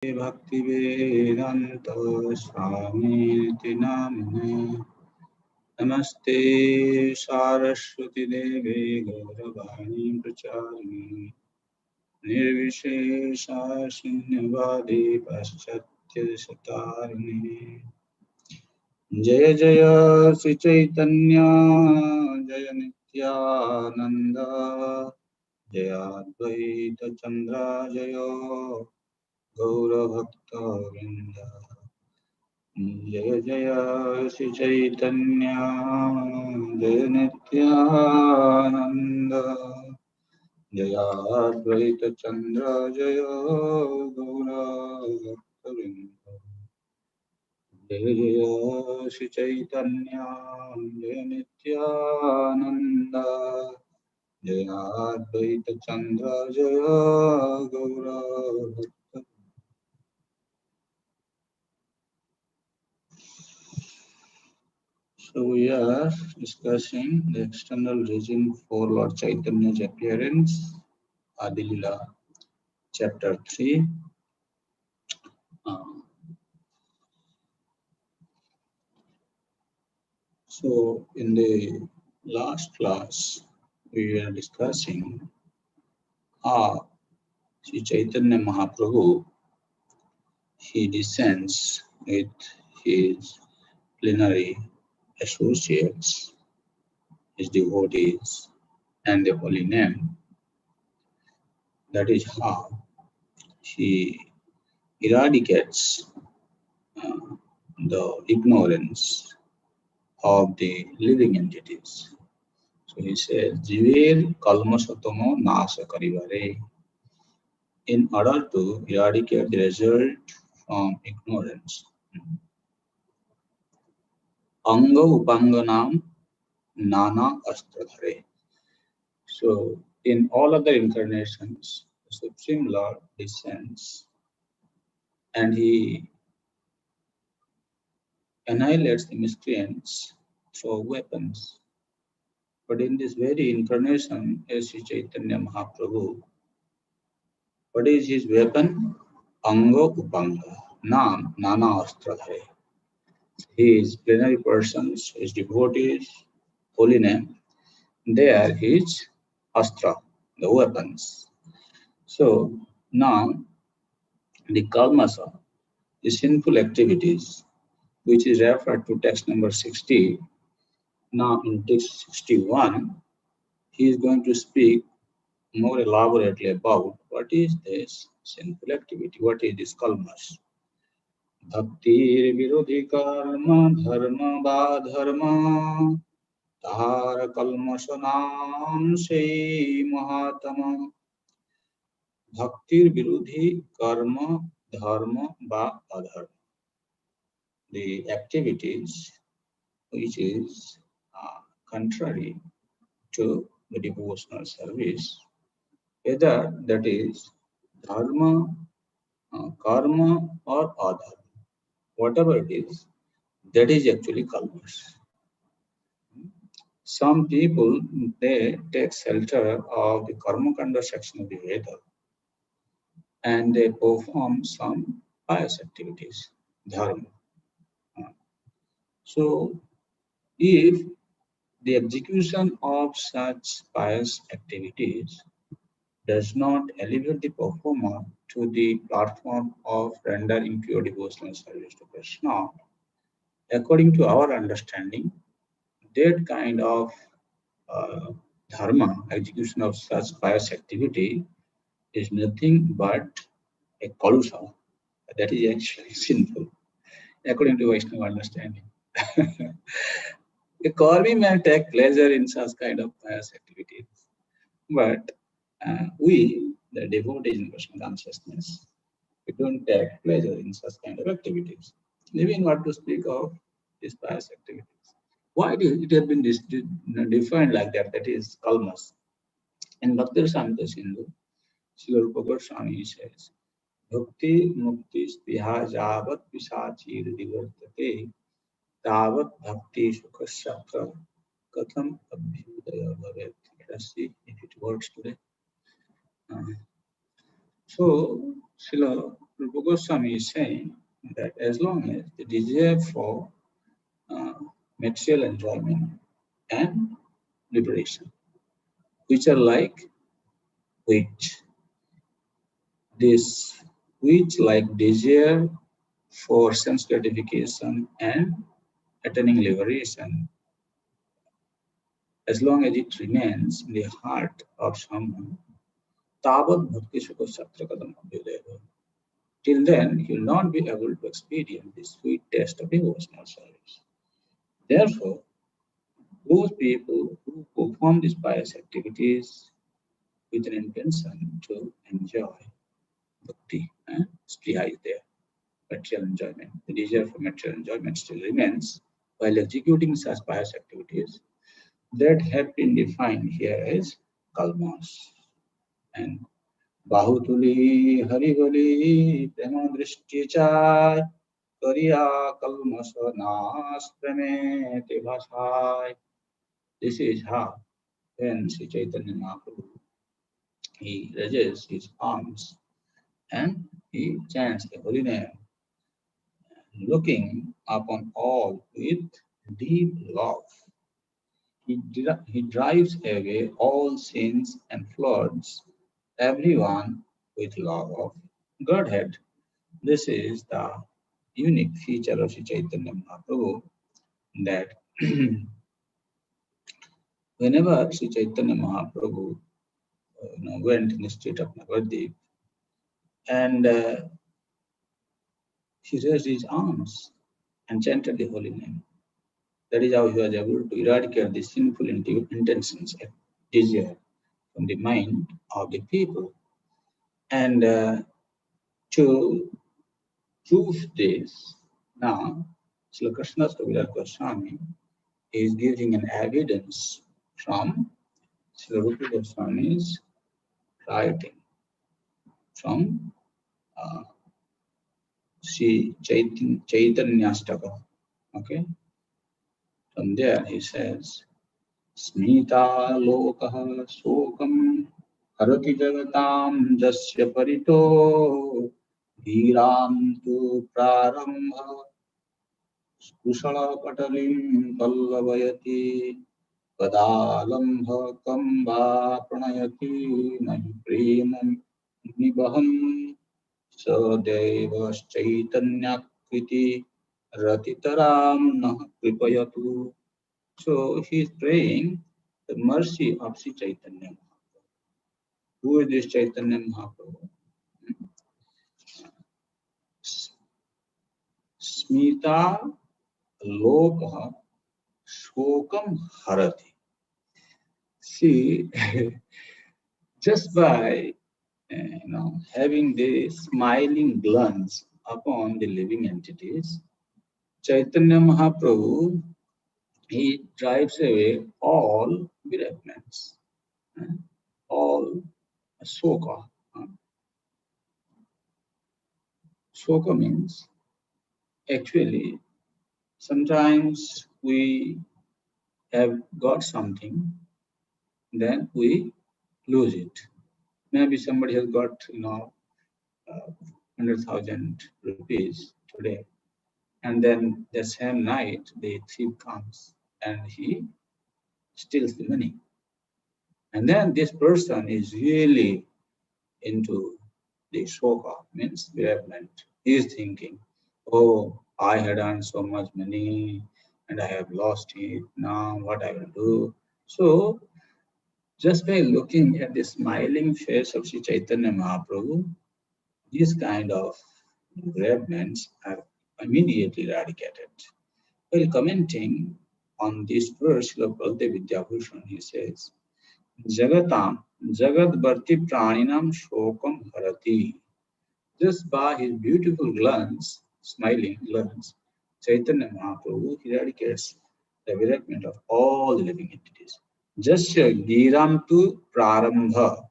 Bhaktivedanta Swami Namine Namaste Saraswati Devi Gauravani Pracharini Nirvishesha Shunyavadi Paschatya Satarini Jaya Jaya Sri Chaitanya Jaya Nityananda Jaya Advaita Chandra Jaya Gaura Bhakta Vrinda Jaya Jaya Sri Chaitanya Jaya Nityananda Jaya Advaita Chandra Jaya Gaura Bhakta Vrinda Jaya Jaya Sri Chaitanya Jaya Nityananda Jaya Advaita Chandra Jaya Gaura Bhakta. So we are discussing the external reason for Lord Chaitanya's appearance, Adi Lila, chapter 3. So in the last class, we were discussing how Sri Chaitanya Mahaprabhu, he descends with his plenary associates, his devotees, and the holy name. That is how he eradicates the ignorance of the living entities. So he says, Jiver kalmasatomo nasa karivare. In order to eradicate the result from ignorance. Anga upanganam nana astradhare. So in all other incarnations, the Supreme Lord descends and he annihilates the miscreants through weapons. But in this very incarnation, as Sri Chaitanya Mahaprabhu, what is his weapon? Anga Upanga, Nam, Nana Astradhare. His plenary persons, his devotees, holy name, they are his Astra, the weapons. So now the Kalmasa, the sinful activities, which is referred to text number 60, now in text 61, he is going to speak more elaborately about what is this sinful activity, what is this kalmas. Bhaktir virodhi karma dharma ba dharma tahar kalmasanam se mahatama. Bhaktir virodhi karma dharma ba adharma. The activities which is contrary to the devotional service, whether that is dharma, karma or adharma, whatever it is, that is actually kalmas. Some people, they take shelter of the karma kanda section of the Veda and they perform some pious activities, dharma. So if the execution of such pious activities does not elevate the performer to the platform of rendering pure devotional service to Krishna, according to our understanding, that kind of uh, dharma, execution of such pious activity, is nothing but a kalusha. That is actually sinful, according to Vaishnava understanding. A karmi may take pleasure in such kind of pious activities, but we, the devotees in Krishna consciousness, we don't take pleasure in such kind of activities. Even what to speak of these pious activities. Why it has been defined like that? That is kalmas. In Bhakti Samhita Sindhu, Srila Rupa Goswami says, Bhakti mukti spiha javat pisachir divartate tavat bhakti sukhasakra katham abhyudaya bhavet. Let us see if it works today. So, Srila Rupa Goswami is saying that as long as the desire for uh, material enjoyment and liberation, which are like wheat, this which like desire for sense gratification and attaining liberation, as long as it remains in the heart of someone, tavat bhakti sukha satra kadam abhyudaya. Till then, he will not be able to experience the sweet taste of devotional service. Therefore, those people who perform these pious activities with an intention to enjoy bhakti, spriya is there, material enjoyment. The desire for material enjoyment still remains while executing such pious activities that have been defined here as kalmas. And bahutuli haribali prema drishti chai kariya kalmasa nas premete bhasai. This is how when Sri Chaitanya Mahaprabhu he raises his arms and he chants the holy name, looking upon all with deep love. He drives away all sins and floods everyone with love of Godhead. This is the unique feature of Sri Chaitanya Mahaprabhu that whenever Sri Chaitanya Mahaprabhu went in the street of Navadvip and he raised his arms and chanted the holy name. That is how he was able to eradicate the sinful intentions and desire from the mind of the people. And to prove this, now Srila Krishnadas Kaviraj Goswami is giving an evidence from Srila Rupa Goswami's writing, from uh, Sri Chaitanyastaka. Okay, from there he says, Smita lokah sokam harati jagatam jasya parito dhiram tu prarambha kushala patalim pallavayati padalambha va pranayati nahi premam nibaham sadeva chaitanya ratitaram nah kripayatu. So he is praying the mercy of Sri Chaitanya. Who is this Chaitanya Mahaprabhu? Smita loka shokam harati. See, just by having the smiling glance upon the living entities, Chaitanya Mahaprabhu he drives away all bereavements, all soka. Soka means actually sometimes we have got something, then we lose it. Maybe somebody has got 100,000 rupees today, and then the same night the thief comes and he steals the money. And then this person is really into the shoka, means bereavement. He is thinking, oh, I had earned so much money and I have lost it. Now what I will do? So just by looking at the smiling face of Sri Chaitanya Mahaprabhu, these kind of bereavements are immediately eradicated. While commenting on this verse of Baldev Vidyabhushan, he says, Jagatam Jagat Bharti Praninam Shokam Harati. Just by his beautiful glance, smiling glance, Chaitanya Mahaprabhu eradicates the bereavement of all the living entities. Jasya Giram tu Prarambha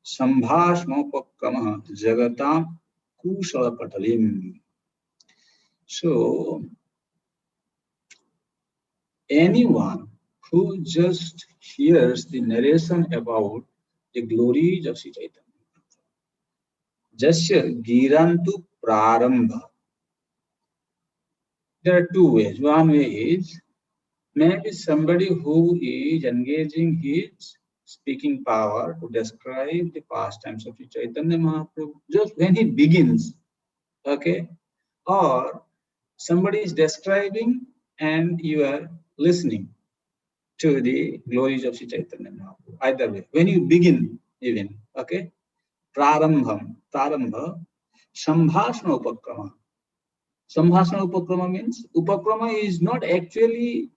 Sambhashmopakkamah Jagatam Kushala Patalim. So, anyone who just hears the narration about the glories of Sri Chaitanya, Jasya girantu prarambha. There are two ways. One way is maybe somebody who is engaging his speaking power to describe the pastimes of Chaitanya Mahaprabhu just when he begins, okay? Or somebody is describing and you are listening to the glories of Sri Chaitanya Mahaprabhu. Either way, when you begin, even, okay? Prarambha, Sambhashana Upakrama. Sambhashana Upakrama means Upakrama is not actually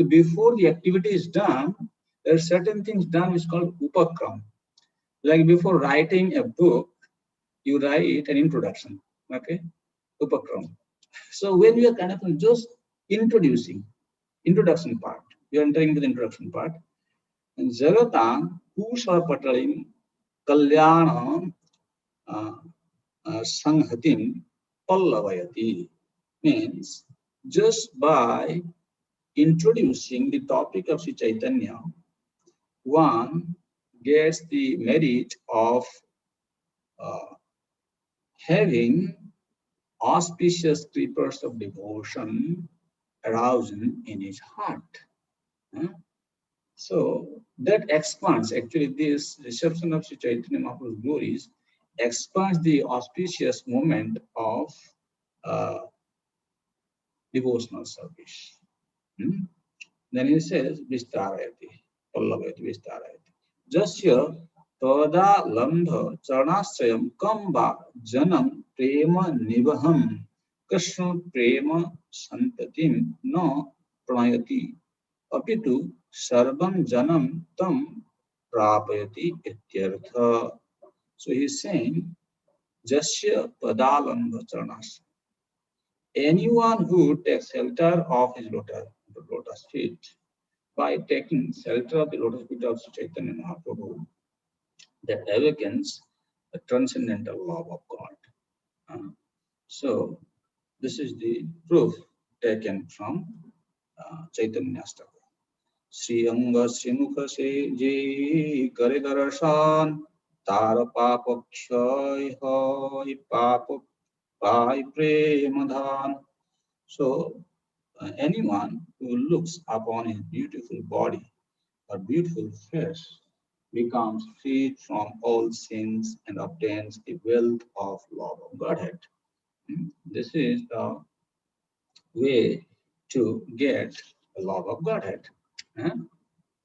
before the activity is done. There are certain things done which is called Upakram. Like before writing a book, you write an introduction, okay? Upakram. So when we are kind of just introduction part, we are entering into the introduction part. And Jagatam Kusha Patalim Kalyana Sanghatim Pallavayati means just by introducing the topic of Sri Chaitanya, one gets the merit of uh, having auspicious creepers of devotion arousing in his heart. So that expands, actually, this reception of Sri Chaitanya Mahaprabhu's glories expands the auspicious moment of uh, devotional service. Then he says, Vistarayati, Pallavayati, Vistarayati. Jasya Pada Lambha Charnasayam Kamba Janam Prema Nibaham Krishna Prema Santatim No Pranayati Apitu Sarvam Janam Tam Prapayati Ityartha. So he's saying, Jasya Padalambha Charnasayam. Anyone who takes shelter of his lotus feet, by taking shelter of the lotus feet of Chaitanya Mahaprabhu, that awakens the transcendental love of God. So this is the proof taken from Chaitanya Astaka. Sri Anga Srimukha se je kare darshan tar papa kshay hoy papa pai premadhan. So anyone who looks upon his beautiful body or beautiful face becomes freed from all sins and obtains the wealth of love of Godhead. This is the way to get the love of Godhead.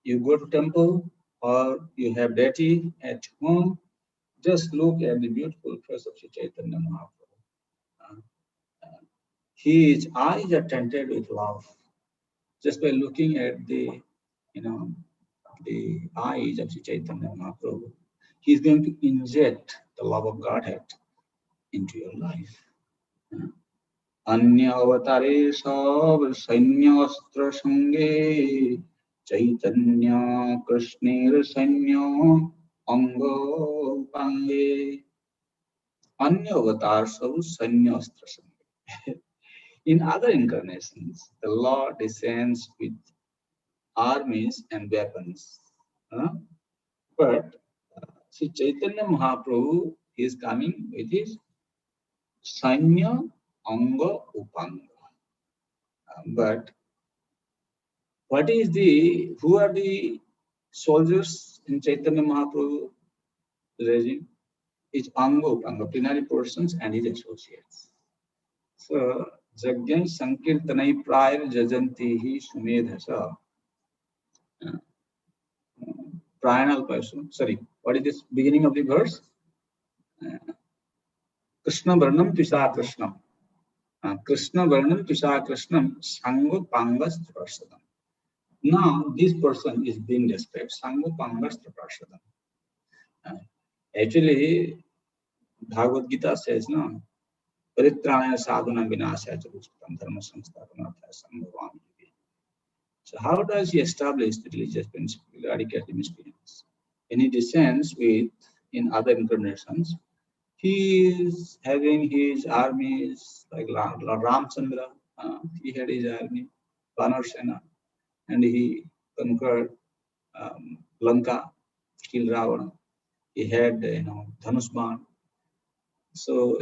You go to temple or you have deity at home, just look at the beautiful face of Sri Chaitanya Mahaprabhu. His eyes are tinted with love. Just by looking at the, the eyes of Sri Chaitanya Mahaprabhu, he's going to inject the love of Godhead into your life. Anya avatare sab sanyastra sange Chaitanya Krishnir sanya anga pange. Anya avatar sab sanyastra sange. In other incarnations, the Lord descends with armies and weapons. But Sri Chaitanya Mahaprabhu is coming with his Sanya Anga Upanga. But who are the soldiers in Chaitanya Mahaprabhu regime? It's Anga Upanga, plenary persons and his associates. So, Jagyan Sankirtanai Prayar Jajantihi Sumedhasa. Prayanal person. Sorry, what is this beginning of the verse? Krishna Varnam Pisha Krishnam. Krishna Varnam Pisha Krishnam Sango Pangas Prasadam. Now, this person is being described. Sango Pangas Prasadam. Actually, Bhagavad Gita says, no, Paritranaya sadhana vinasaya charustatam dharma samsthapanarthaya sambhavam. So how does he establish the religious principle, eradicate the miscreants? When he descends in other incarnations, he is having his armies like Ramchandra. He had his army, Vanarsena, and he conquered Lanka, killed Ravana. He had, Dhanusman. So,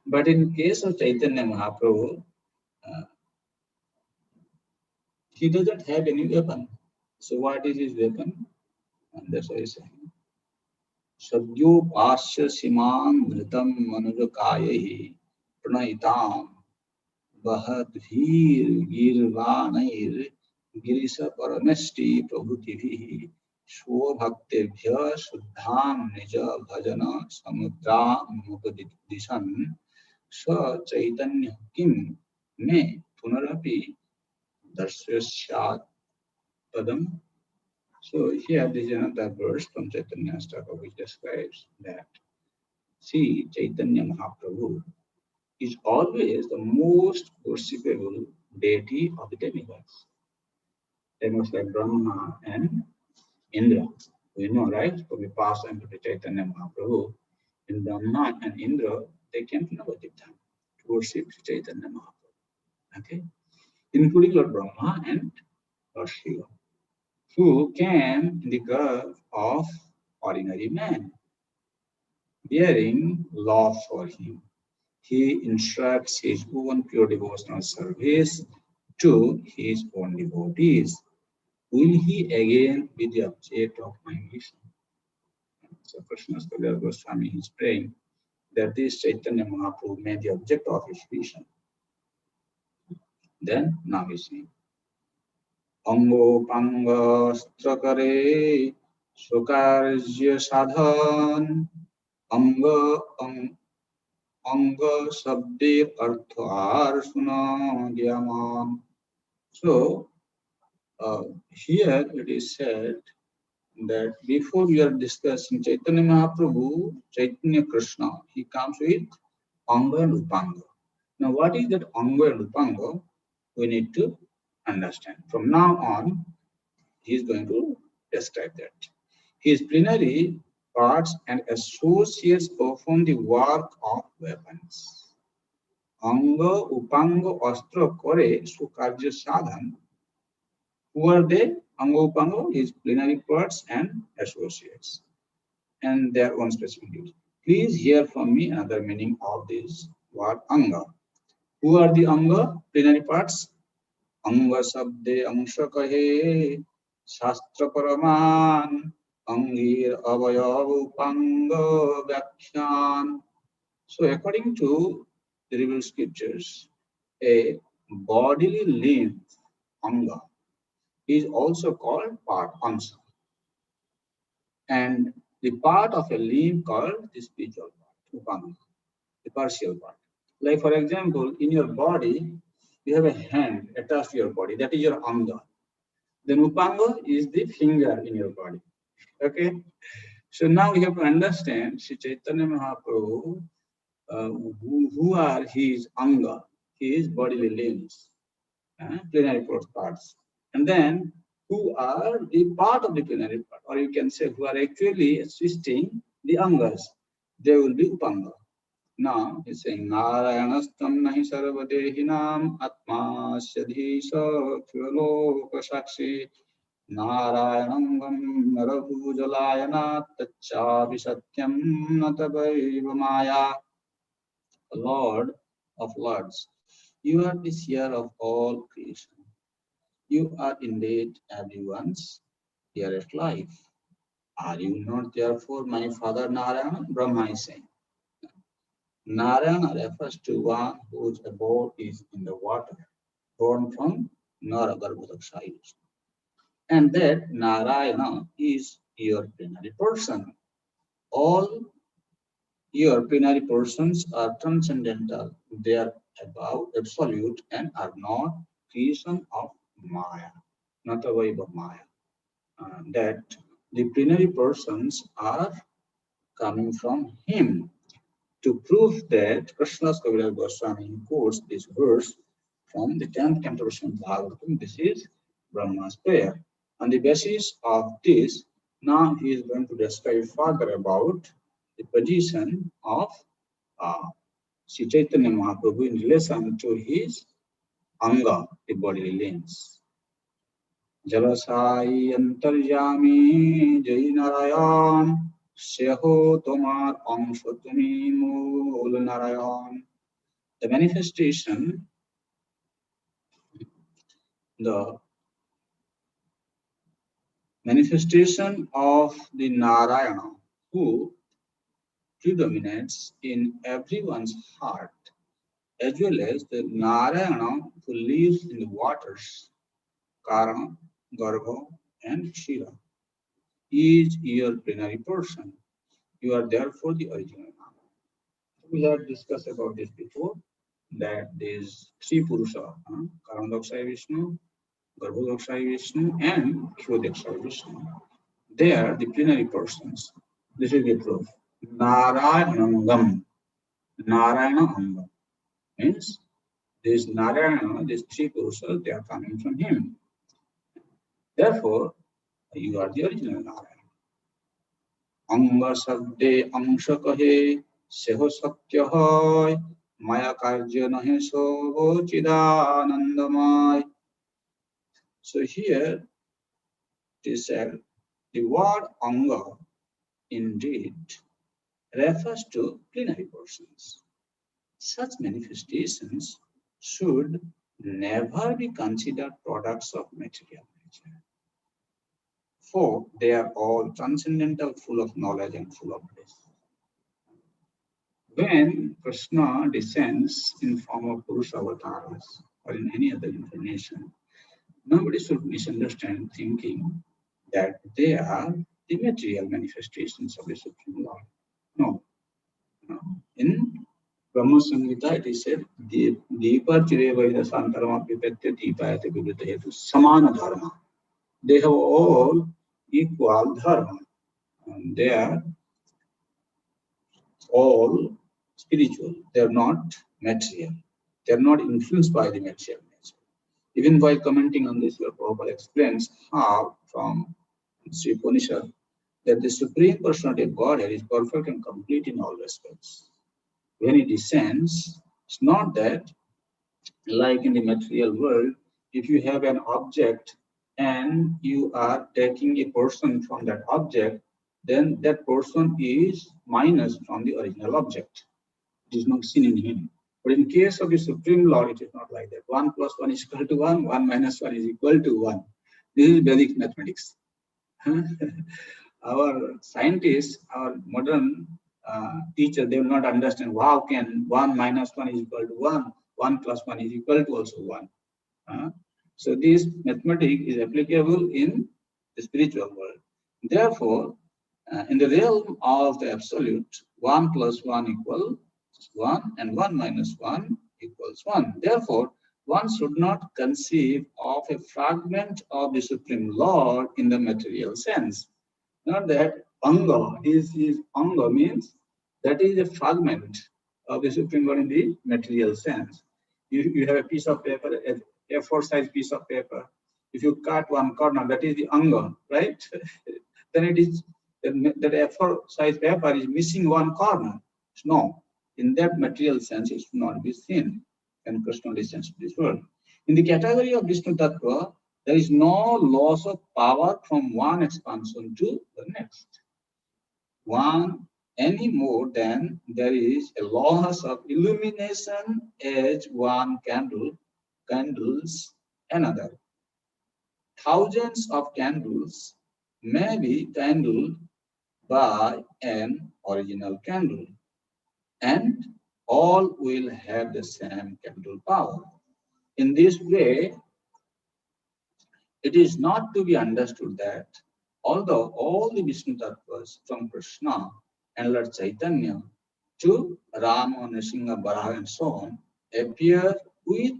but in case of Chaitanya Mahaprabhu, uh, he doesn't have any weapon. So what is his weapon? And that's why he's saying, Sadhyopasya simam dhritam manujakayahi pranaitam bahadhir girvanair girisa paramesti prabhutivih स्वभक्तेभ्य शुद्धां निज भजन समुद्रां मुपदिशन् स चैतन्य किं मे पुनरपि दर्शयस्यात् पदम्. So here this is another verse from Chaitanya Staka which describes that, see, Chaitanya Mahaprabhu is always the most worshipable deity of the demigods. Demigods like Brahma and Indra. We know, right? So we pass on to the Chaitanya Mahaprabhu. In Brahma and Indra, they came to Navadip Dham to worship Chaitanya Mahaprabhu. Okay? Including Lord Brahma and Lord Shiva, who came in the garb of ordinary man, bearing love for him. He instructs his own pure devotional service to his own devotees. Will he again be the object of my mission? So Krishna Goswami is praying that this Chaitanya Mahaprabhu may be the object of his vision. Then now he's saying, Ango Panga Strakare Sukarya Sadhan Anga Anga Sabde Arthar Suna Gyaman. So here it is said that before we are discussing Chaitanya Mahaprabhu, Chaitanya Krishna, he comes with Anga and Upanga. Now, what is that Anga and Upanga? We need to understand. From now on, he is going to describe that. His plenary parts and associates perform the work of weapons. Anga, Upanga, Astra, Kore, Sukarja Sadhan. Who are they? Anga, Upanga, his plenary parts and associates, and their own specific duty. Please hear from me another meaning of this word Anga. Who are the Anga? Plenary parts. Anga sabde angsha kahe shastra paraman angir avayav upanga vyakhyan. So according to the revealed scriptures, a bodily limb, Anga, is also called part, Amsa, and the part of a limb called the spiritual part, Upanga, the partial part. Like for example, in your body, you have a hand attached to your body, that is your Anga. Then Upanga is the finger in your body. Okay? So now we have to understand Sri Chaitanya Mahaprabhu, who are his Anga, his bodily limbs, plenary parts. And then who are the part of the plenary part, or you can say who are actually assisting the Angas. They will be Upanga. Now he's saying Narayanastam nahi sarvadehinam atma syadhisha khilaloka sakshi Narayanangam Narabhujalayana Tachavi Satyam Natavaiva Maya. Lord of Lords, you are the seer of all creation. You are indeed everyone's dearest life. Are you not therefore my father Narayana? Brahma is saying. Narayana refers to one whose abode is in the water, born from Naragarbhodakshayus. And that Narayana is your plenary person. All your plenary persons are transcendental. They are above absolute and are not creation of Maya, not a wave of Maya. That the plenary persons are coming from him. To prove that, Krishna's Kaviraj Goswami quotes this verse from the 10th canto of Bhagavatam. This is Brahma's prayer. On the basis of this, now he is going to describe further about the position of uh, Sri Chaitanya Mahaprabhu in relation to his Anga, the bodily limbs. Jalasai Antaryami Jai Narayan Seho Tomar Angsho Tumi Mool Narayan. The the manifestation of the Narayana who predominates in everyone's heart, as well as the Narayana who lives in the waters, Karana, Garbha, and Kshira, is your plenary person. You are therefore the original Nama. We have discussed about this before, that these three Purusha, Karandakshay Vishnu, Garbhodakshay Vishnu, and Kshodakshay Vishnu, they are the plenary persons. This is the proof. Narayanangam. Narayana Angam means this Narayana, these three Purusas, they are coming from him. Therefore, you are the original Narayana. Anga sabde angsha kahe seho satya hai maya karya nahe so chidanandamay. So here it is said the word anga indeed refers to plenary persons. Such manifestations should never be considered products of material nature, for they are all transcendental, full of knowledge and full of bliss. When Krishna descends in form of Purusha avatars or in any other incarnation, nobody should misunderstand thinking that they are the material manifestations of the Supreme Lord. No. No. In Brahma Samhita it is said, Deepa Chirevaya Santarama Pipetya Deepayate Vivita Hetu Samana Dharma. They have all equal dharma. And they are all spiritual. They are not material. They are not influenced by the material nature. Even while commenting on this, Prabhupada explains how from Sri Upanishad that the Supreme Personality of Godhead is perfect and complete in all respects. When it descends, it's not that like in the material world, if you have an object and you are taking a person from that object, then that person is minus from the original object. It is not seen in him. But in case of the Supreme Lord, it is not like that. 1 plus 1 is equal to 1, 1 minus 1 is equal to 1. This is Vedic mathematics. Our scientists, our modern teachers, they will not understand how can 1 minus 1 is equal to 1, 1 plus 1 is equal to also 1. So this mathematics is applicable in the spiritual world. Therefore, in the realm of the absolute, 1 plus 1 equals 1 and 1 minus 1 equals 1. Therefore, one should not conceive of a fragment of the Supreme Lord in the material sense. Not that anga is anga means that is a fragment of the Supreme Lord in the material sense. You have a piece of paper, a 4 size piece of paper. If you cut one corner, that is the anga, right? Then it is that A4 size paper is missing one corner. No, in that material sense, it should not be seen. And Krishna descends to this world. In the category of Vishnu Tattva, there is no loss of power from one expansion to the next. One any more than there is a loss of illumination as one candles another. Thousands of candles may be kindled by an original candle, and all will have the same candle power. In this way, it is not to be understood that although all the Vishnu Tattvas from Krishna and Lord Chaitanya to Rama, Nrsimha, Varaha and so on appear with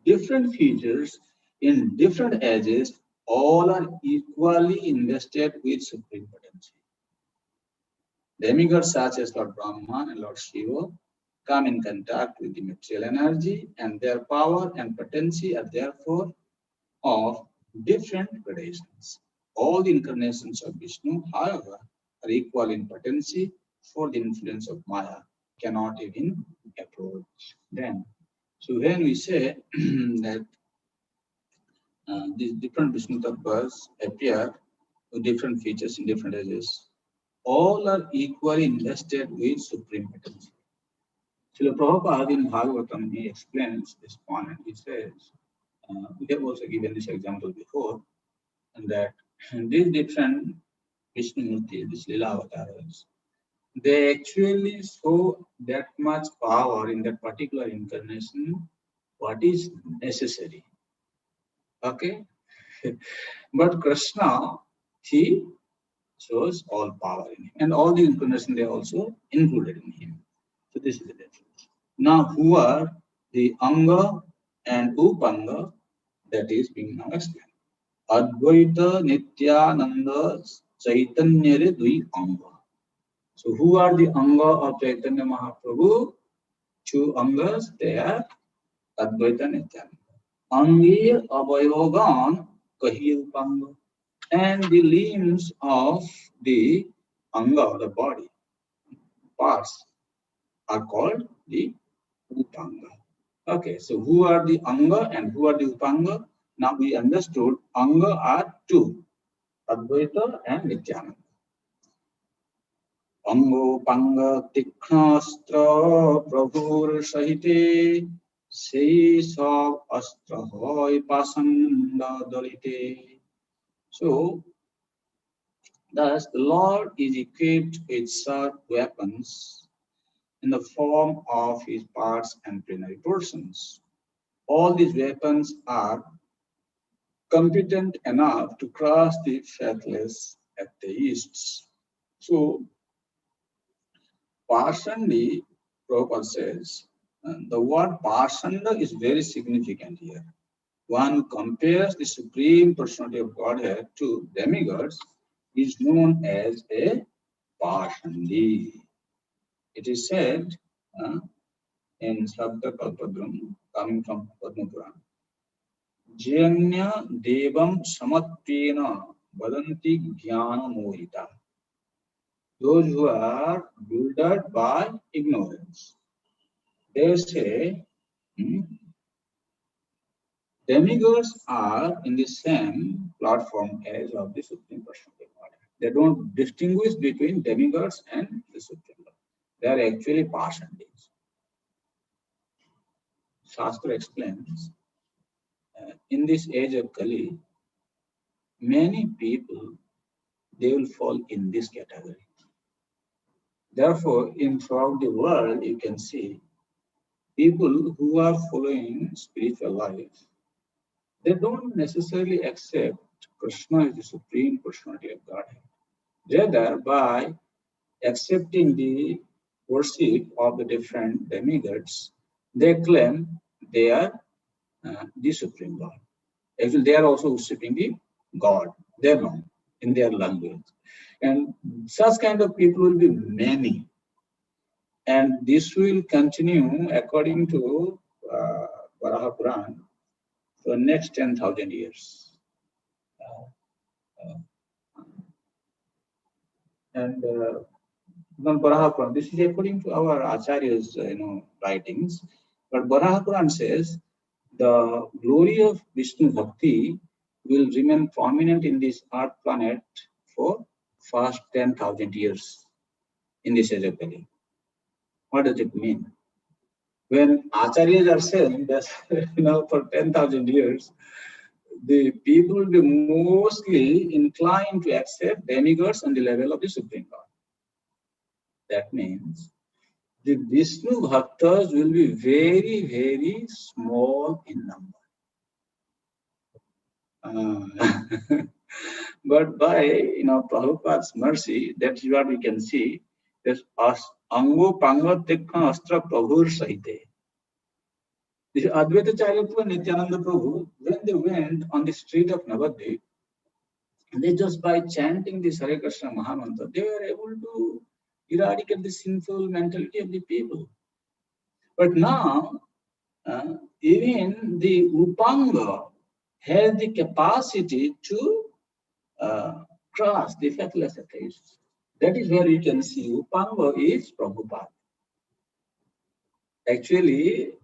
different features in different ages, all are equally invested with supreme potency. Demigods such as Lord Brahma and Lord Shiva come in contact with the material energy, and their power and potency are therefore of different gradations. All the incarnations of Vishnu, however, are equal in potency, for the influence of Maya cannot even approach them. So when we say that these different Vishnu Tattvas appear with different features in different ages, all are equally invested with supreme potency. Srila Prabhupada in Bhagavatam, he explains this point. He says, we have also given this example before, and that these different Vishnu Murti, these Lila avatars, they actually show that much power in that particular incarnation, what is necessary. Okay? But Krishna, he shows all power in him. And all the incarnation, they are also included in him. So this is the difference. Now, who are the Anga and Upanga? That is being now explained. Advaita Nityananda Chaitanya Dui Anga. So who are the Anga of Chaitanya Mahaprabhu? Two Angas, they are Advaita Nityananda. Angir Avayogan Kahi Upanga. And the limbs of the Anga, the body, parts, are called the Upanga. Okay, so who are the Anga and who are the Upanga? Now we understood Anga are two, Advaita and Nityananda. Ango Panga Tikhnastra Prabhur Sahite Sei Sav Astra Hoy Pasanda Dalite. So, thus the Lord is equipped with sharp weapons in the form of his parts and plenary persons. All these weapons are competent enough to crush the faithless atheists. So, Parshandi, Prabhupada says, the word Parshanda is very significant here. One who compares the Supreme Personality of Godhead to demigods is known as a Parshandi. It is said in Sabda Kalpadram, coming from Padma Purana, Janya Devam Samatvena Vadanti Jnana Mohita. Those who are bewildered by ignorance. They say demigods are in the same platform as of the Supreme Personality of Godhead. They don't distinguish between demigods and the Supreme Lord. They are actually Parshandis. Shastra explains, in this age of Kali, many people, they will fall in this category. Therefore, throughout the world, you can see people who are following spiritual life, they don't necessarily accept Krishna as the Supreme Personality of Godhead. Rather, by accepting the worship of the different demigods, they claim they are the Supreme Lord. Actually, they are also worshipping the God, their own, in their language. And such kind of people will be many. And this will continue according to Varaha Purana for the next 10,000 years. And Varaha Purana, this is according to our Acharya's writings. But Varaha Purana says the glory of Vishnu Bhakti will remain prominent in this earth planet for first 10,000 years in this age of Kali. What does it mean? When Acharyas are saying that for 10,000 years, the people will be mostly inclined to accept demigods on the level of the Supreme Lord. That means the Vishnu Bhaktas will be very, very small in number. But by Prabhupada's mercy, that's what we can see. There's Ango Panga Tikha Astra Prabhur Sahite. This Advaita Charitamrita and Nityananda Prabhu, when they went on the street of Navadvip, they just by chanting this Hare Krishna Mahamantra, they were able to eradicate the sinful mentality of the people. But now, even the Upanga has the capacity to cross the faithless atheists. That is where you can see Upanga is Prabhupada. Actually,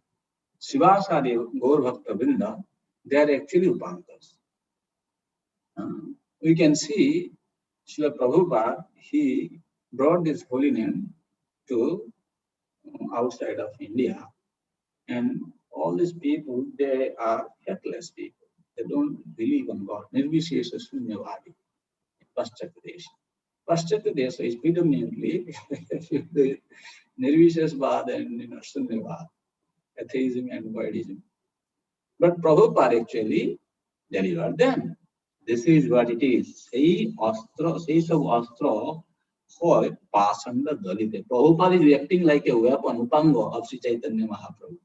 Sivasadi Gaur Bhakta Vrinda, they are actually Upangas. We can see Srila Prabhupada, he brought this holy name to outside of India. And all these people, they are helpless people. They don't believe on God. Nirvishesha Shunyavadi, Paschatyadesh. Paschatyadesh is predominantly the Nirvishesvada and Shunyavad, atheism and voidism. But Prabhupada actually delivered them. This is what it is. Sei astra, sei sab astra, hoy pasanda dalite. Prabhupada is acting like a weapon, upango of Sri Chaitanya Mahaprabhu.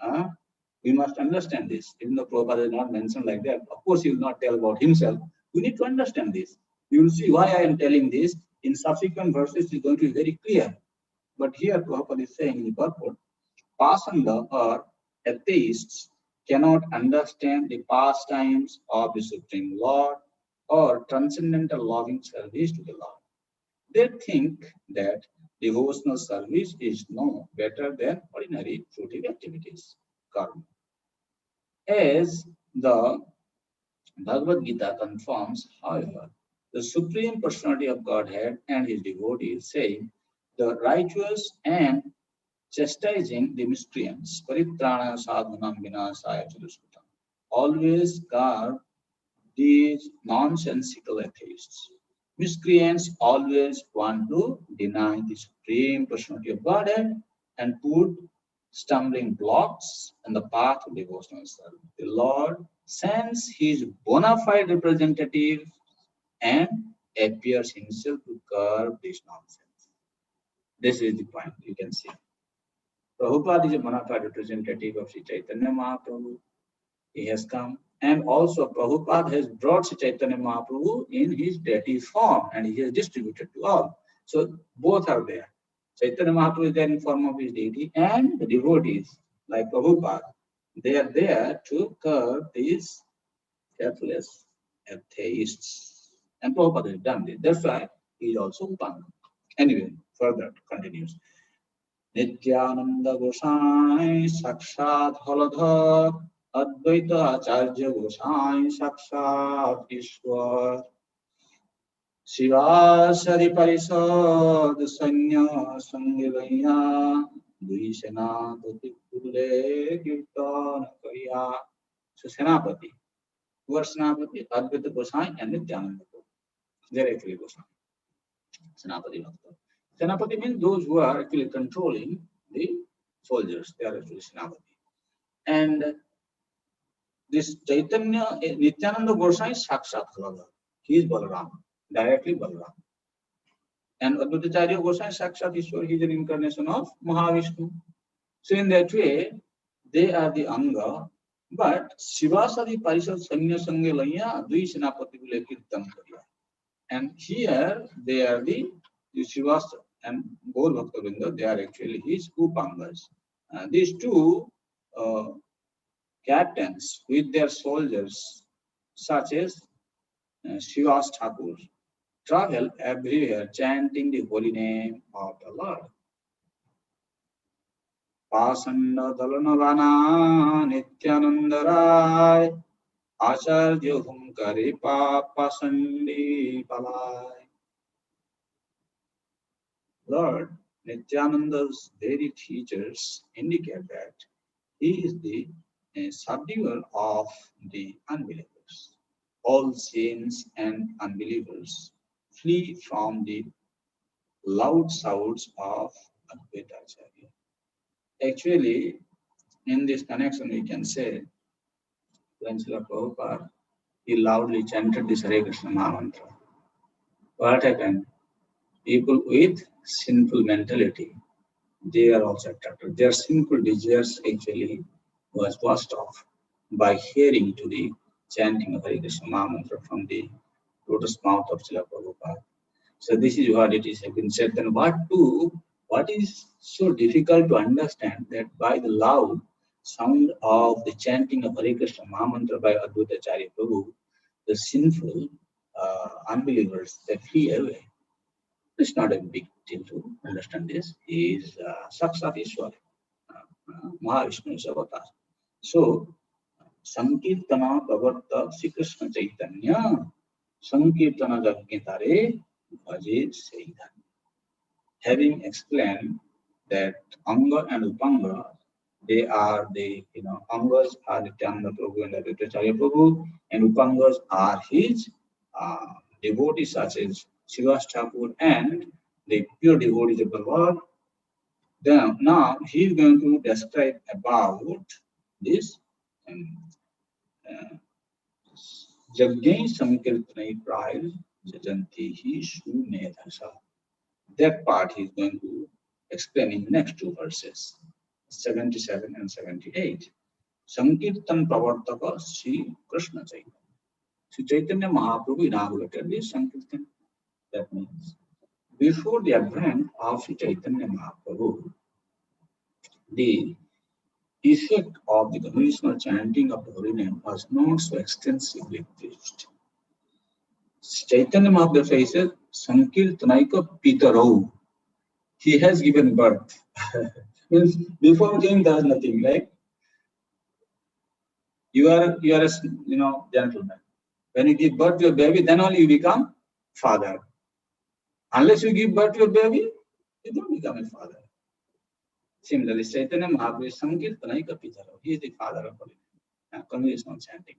Uh, we must understand this. Even though Prabhupada is not mentioned like that, of course he will not tell about himself. We need to understand this. You will see why I am telling this. In subsequent verses, it is going to be very clear. But here Prabhupada is saying in the purport, Pasanda or atheists cannot understand the pastimes of the Supreme Lord or transcendental loving service to the Lord. They think that devotional service is no better than ordinary fruitive activities, karma. As the Bhagavad Gita confirms, however, the Supreme Personality of Godhead and his devotees say the righteous and chastising the miscreants, paritrana sadhanam vinasaya chadushkutam, always guard these nonsensical atheists. Miscreants always want to deny the supreme personality of Godhead and put stumbling blocks in the path of devotional service. The Lord sends his bona fide representative and appears himself to curb this nonsense. This is the point you can see. Prabhupada is a bona fide representative of Sri Chaitanya Mahaprabhu. He has come. And also Prabhupada has brought Sri Chaitanya Mahaprabhu in his deity form and he has distributed to all. So both are there. Chaitanya Mahaprabhu is there in form of his deity and the devotees like Prabhupada. They are there to curb these helpless atheists. And Prabhupada has done this. That's why he is also Upanga. Anyway, further continues. Nityananda Gosai Sakshat Haladhar Advaita Acharya Gosai Sakshat Ishwar Shivasari Parisad Sanya Sangilaya Duisena Tutikule Kirtan Kariya. So Senapati. Who are Senapati? Advaita Gosai and Nityananda. They are actually Gosai. Senapati Bhakta. Senapati means those who are actually controlling the soldiers. They are actually Senapati. And this Chaitanya, Nityananda Gosai is Sakshat Halada. He is Balaram, directly Balaram. And Advaitacharya Gosai is Sakshat Ishwar. He is an incarnation of Mahavishnu. So in that way, they are the Anga. But Shivasadi Parishad Sanya Sange Laya Dui Senapati Vile Kirtan Kariya. And here they are the Shivas and Gaur Bhaktavinda, they are actually his Upangas. These two captains with their soldiers, such as Shivas Thakur, travel everywhere chanting the holy name of the Lord. Pasanda Dalanavana Nityanandarai Acharya Humkari Pasandi Palai. Lord Nityananda's very teachers indicate that he is the subduer of the unbelievers. All saints and unbelievers flee from the loud shouts of Advaita Acharya. Actually, in this connection, we can say, when Srila Prabhupada, he loudly chanted this Hare Krishna Mahamantra. What happened? People with sinful mentality, they are also attracted. Their sinful desires actually was washed off by hearing to the chanting of Hare Krishna Mahamantra from the lotus mouth of Srila Prabhupada. So this is what it is have been said. Then what is so difficult to understand that by the loud sound of the chanting of Hare Krishna Mahamantra by Advaita Acharya Prabhu, the sinful unbelievers, they flee away. It's not a big deal to understand this. He is Sakshat Ishwar, Mahavishnu's avatar. So, Sankirtana Bhavarta Sri Krishna Chaitanya, Sankirtana Jagnitare Bhaje Sridhan. having explained that Anga and Upanga, they are the, Angas are Nityananda Prabhu and Advaita Prabhu, and Upangas are his devotees such as Srivas Thakur and the pure devotees of the Lord. Then now he is going to describe about this Jagyain Sankirtanai Prayal Jajantihi Sumedhasa. That part he is going to explain in the next two verses, 77 and 78. Sankirtan Pravartaka Sri Krishna Chaitanya. Sri Chaitanya Mahaprabhu inaugurated this Sankirtan. That means before the advent of Sri Chaitanya Mahaprabhu, the effect of the congregational chanting of the holy name was not so extensively preached. Chaitanya Mahaprabhu says, Sankirtanaika Pitarau. He has given birth. Means before him there is nothing, right? You are a gentleman. When you give birth to a baby, then only you become father. Unless you give birth to a baby, you don't become a father. Similarly, Chaitanya Mahaprabhu is Sankirtanaika Pitarau. He is the father of holy name, congregational chanting.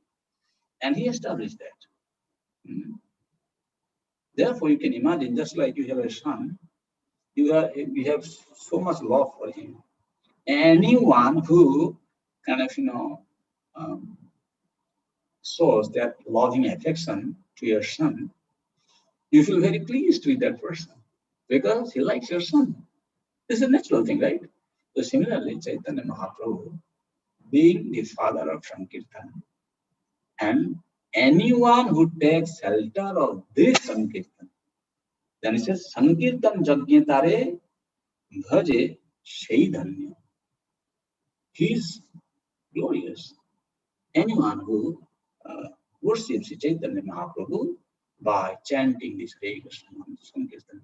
And he established that. Therefore, you can imagine, just like you have a son, you have so much love for him. Anyone who kind of, shows that loving affection to your son, you feel very pleased with that person because he likes your son. This is a natural thing, right? So similarly, Chaitanya Mahaprabhu, being the father of Sankirtan, and anyone who takes shelter of this Sankirtan, then it says, Sankirtan Jagnetare Bhaje Shaidanya. He is glorious. Anyone who worships Chaitanya Mahaprabhu by chanting this Hare Krishna Sankirtan.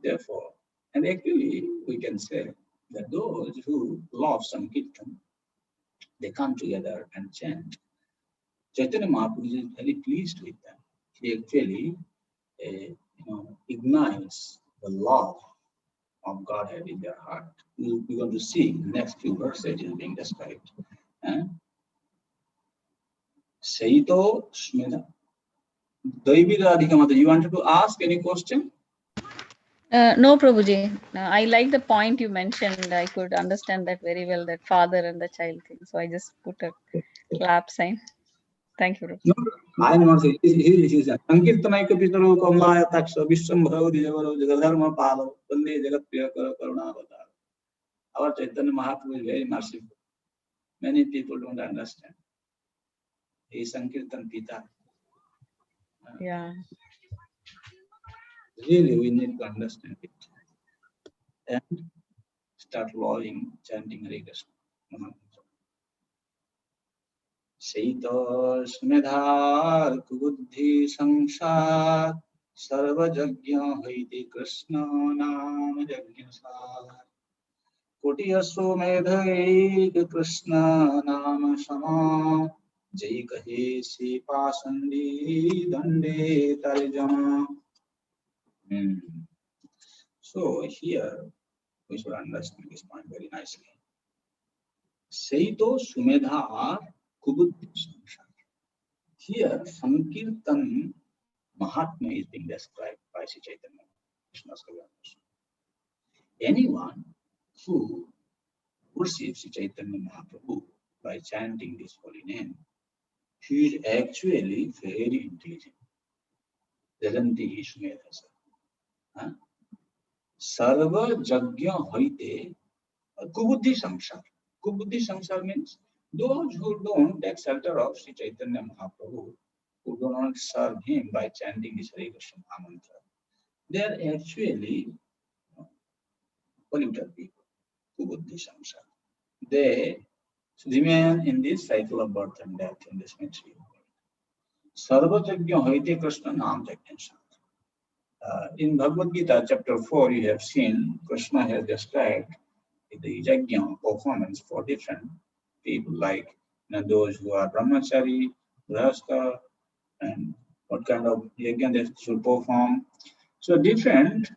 Therefore, and actually we can say that those who love Sankirtan, they come together and chant. Chaitanya Mahaprabhu is very pleased with them. He actually ignites the love of Godhead in their heart. We're going to see the next few verses is being described. Saito Smita. Devi Radhikamata, you wanted to ask any question? No, Prabhuji. I like the point you mentioned. I could understand that very well, that father and the child thing. So I just put a clap sign. Thank you, Prabhuji. No, I am not saying. He is Sankirtanaika Pitaro Kamlaya Taksha Vishwambhava Dijavaro Jagadharma Palo Vande Jagat Priyakara Karunavatar. Our Chaitanya Mahaprabhu is very merciful. Many people don't understand. He is Sankirtan Pita. Yeah. Really, we need to understand it and start loving, chanting Hare Krishna. Saita Smedhar Kubuddhi Samsat Sarvajagya Haiti Krishna Nam Jagnasar Kotiyaso Medhaik Krishna Nam Sama Jai Kahe Si Pasandi Dande Tarijama. So here we should understand this point very nicely. Saito Sumedhar Kubuddhi Samsat. Here Sankirtan Mahatma is being described by Sri Chaitanya Krishna's Kalyana. Anyone who worships Sri Chaitanya Mahaprabhu by chanting this holy name, he is actually very intelligent. Jajanti Ishmedhasa. Sarva Jagya Haite Kubuddhi Samsar. Kubuddhi Samsar means those who don't take shelter of Sri Chaitanya Mahaprabhu, who do not serve him by chanting this Hare Krishna mantra, they are actually polluted people, Kubuddhi Samsar. They remain in this cycle of birth and death in this material world. Sarva Jagya Haite Krishna Nam Jagya. In Bhagavad Gita, chapter 4, you have seen Krishna has described the Yajna performance for different people, like those who are Brahmachari, Grahastha, and what kind of Yajna they should perform. So different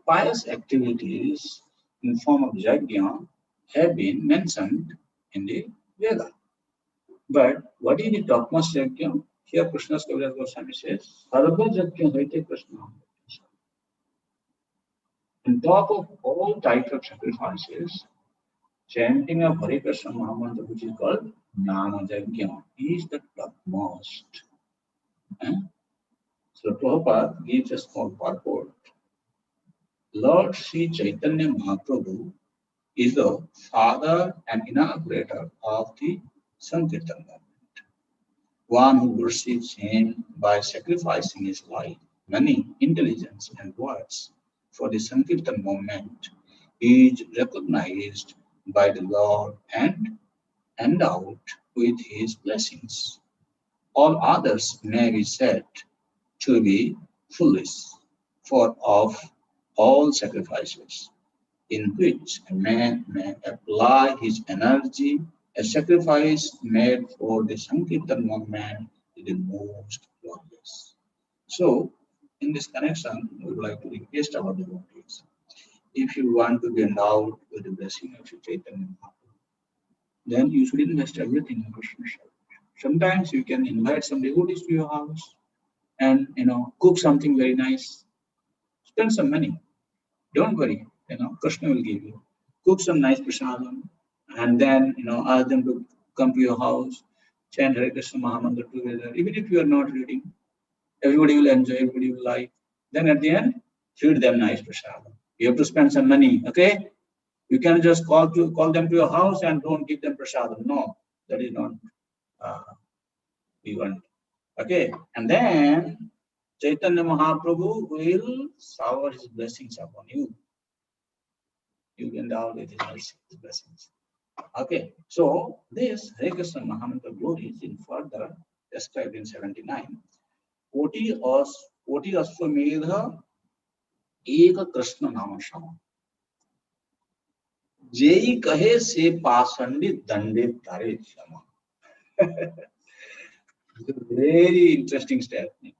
Pious activities in form of yajna have been mentioned in the Veda. But what is the topmost yajna? Here Krishna Kaviraj Goswami says, Sarva yajna haite Krishna. On top of all types of sacrifices, chanting of Hare Krishna Mahamantra, which is called Nama Yajna, is the topmost. So Prabhupada gives a small purport. Lord Sri Chaitanya Mahaprabhu is the father and inaugurator of the Sankirtan movement. One who worships him by sacrificing his life, money, intelligence, and words for the Sankirtan movement is recognized by the Lord and endowed with his blessings. All others may be said to be foolish, for of all sacrifices in which a man may apply his energy, a sacrifice made for the Sankirtan movement is the most glorious. So, in this connection, we would like to request our devotees. If you want to be endowed with the blessing of Sri Chaitanya Mahaprabhu, then you should invest everything in Krishna service. Sometimes you can invite some devotees to your house and cook something very nice. Spend some money. Don't worry, Krishna will give you. Cook some nice prasadam and then ask them to come to your house, chant Hare Krishna Mahamantra together. Even if you are not reading, everybody will enjoy, everybody will like. Then at the end, feed them nice prasadam. You have to spend some money, okay? You can just call them to your house and don't give them prasadam. No, that is not we want. Okay, and then Chaitanya Mahaprabhu will shower his blessings upon you. You can down with his blessings. Okay, so this Hare Krishna Mahamantra glory is in further described in 79. Koti Aswamedha Eka Krishna Namashama. Jai kahe se pasandi dande tare shama. It's a very interesting statement.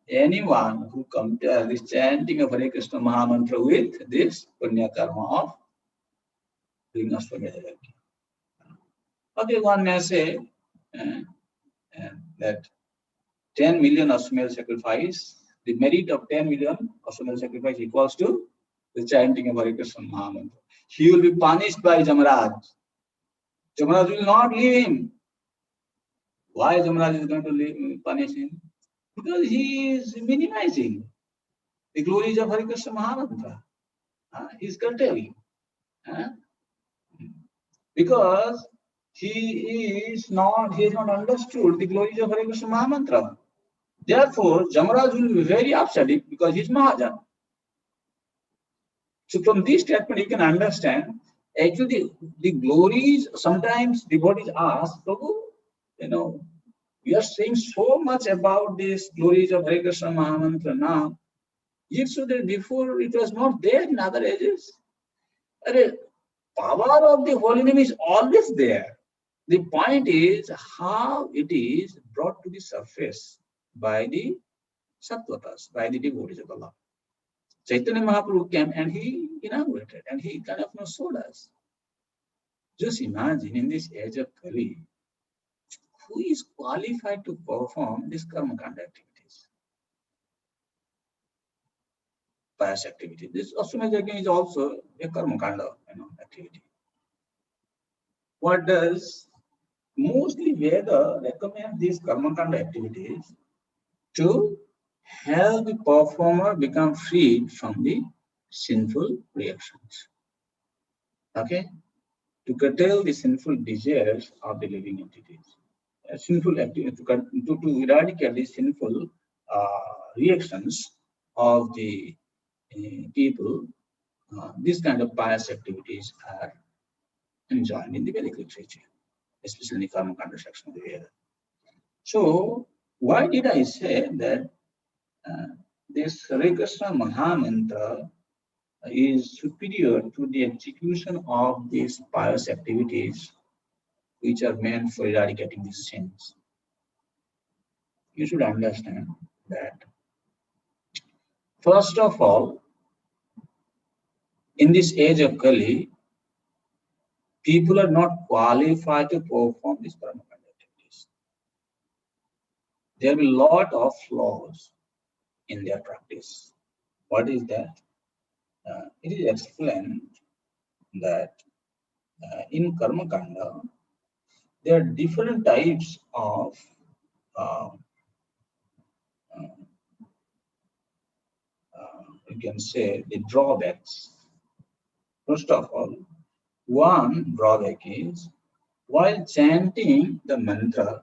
Anyone who compares this chanting of Hare Krishna Mahamantra with this punya karma of doing Aswamedha Yajna. Okay, one may say that 10 million Ashwamedha sacrifice, the merit of 10 million Ashwamedha sacrifice equals to the chanting of Hare Krishna Mahamantra. He will be punished by Jamaraj. Jamaraj will not leave him. Why Jamaraj is going to punish him? Because he is minimizing the glories of Hare Krishna Mahamantra. He is curtailing. Because he has not understood the glories of Hare Krishna Mahamantra. Therefore, Jamaraj will be very upset because he is Mahajan. So from this statement, you can understand actually the glories. Sometimes devotees ask, Prabhu, we are saying so much about these glories of Hare Krishna Mahamantra now. Yet so that before it was not there in other ages. The power of the holy name is always there. The point is how it is brought to the surface by the sattvatas, by the devotees of Allah. Chaitanya Mahaprabhu came and he inaugurated and he kind of showed us. Just imagine in this age of Kali, who is qualified to perform this karma kanda activities, pious activity. This Aswamedha Yajna is also a karma kanda activity. What does mostly Veda recommend these karma kanda activities to help the performer become freed from the sinful reactions. Okay? To curtail the sinful desires of the living entities. Sinful activity, to eradicate the sinful reactions of the people, these kind of pious activities are enjoined in the Vedic literature, especially in the karma kanda section of the Veda. So, why did I say that this Hare Krishna Mahamantra is superior to the execution of these pious activities which are meant for eradicating these sins? You should understand that First of all, in this age of Kali, people are not qualified to perform these karma activities. There will be a lot of flaws in their practice. What is that? It is explained that in karma kanda, there are different types of uh, you can say the drawbacks. First of all, one drawback is while chanting the mantra,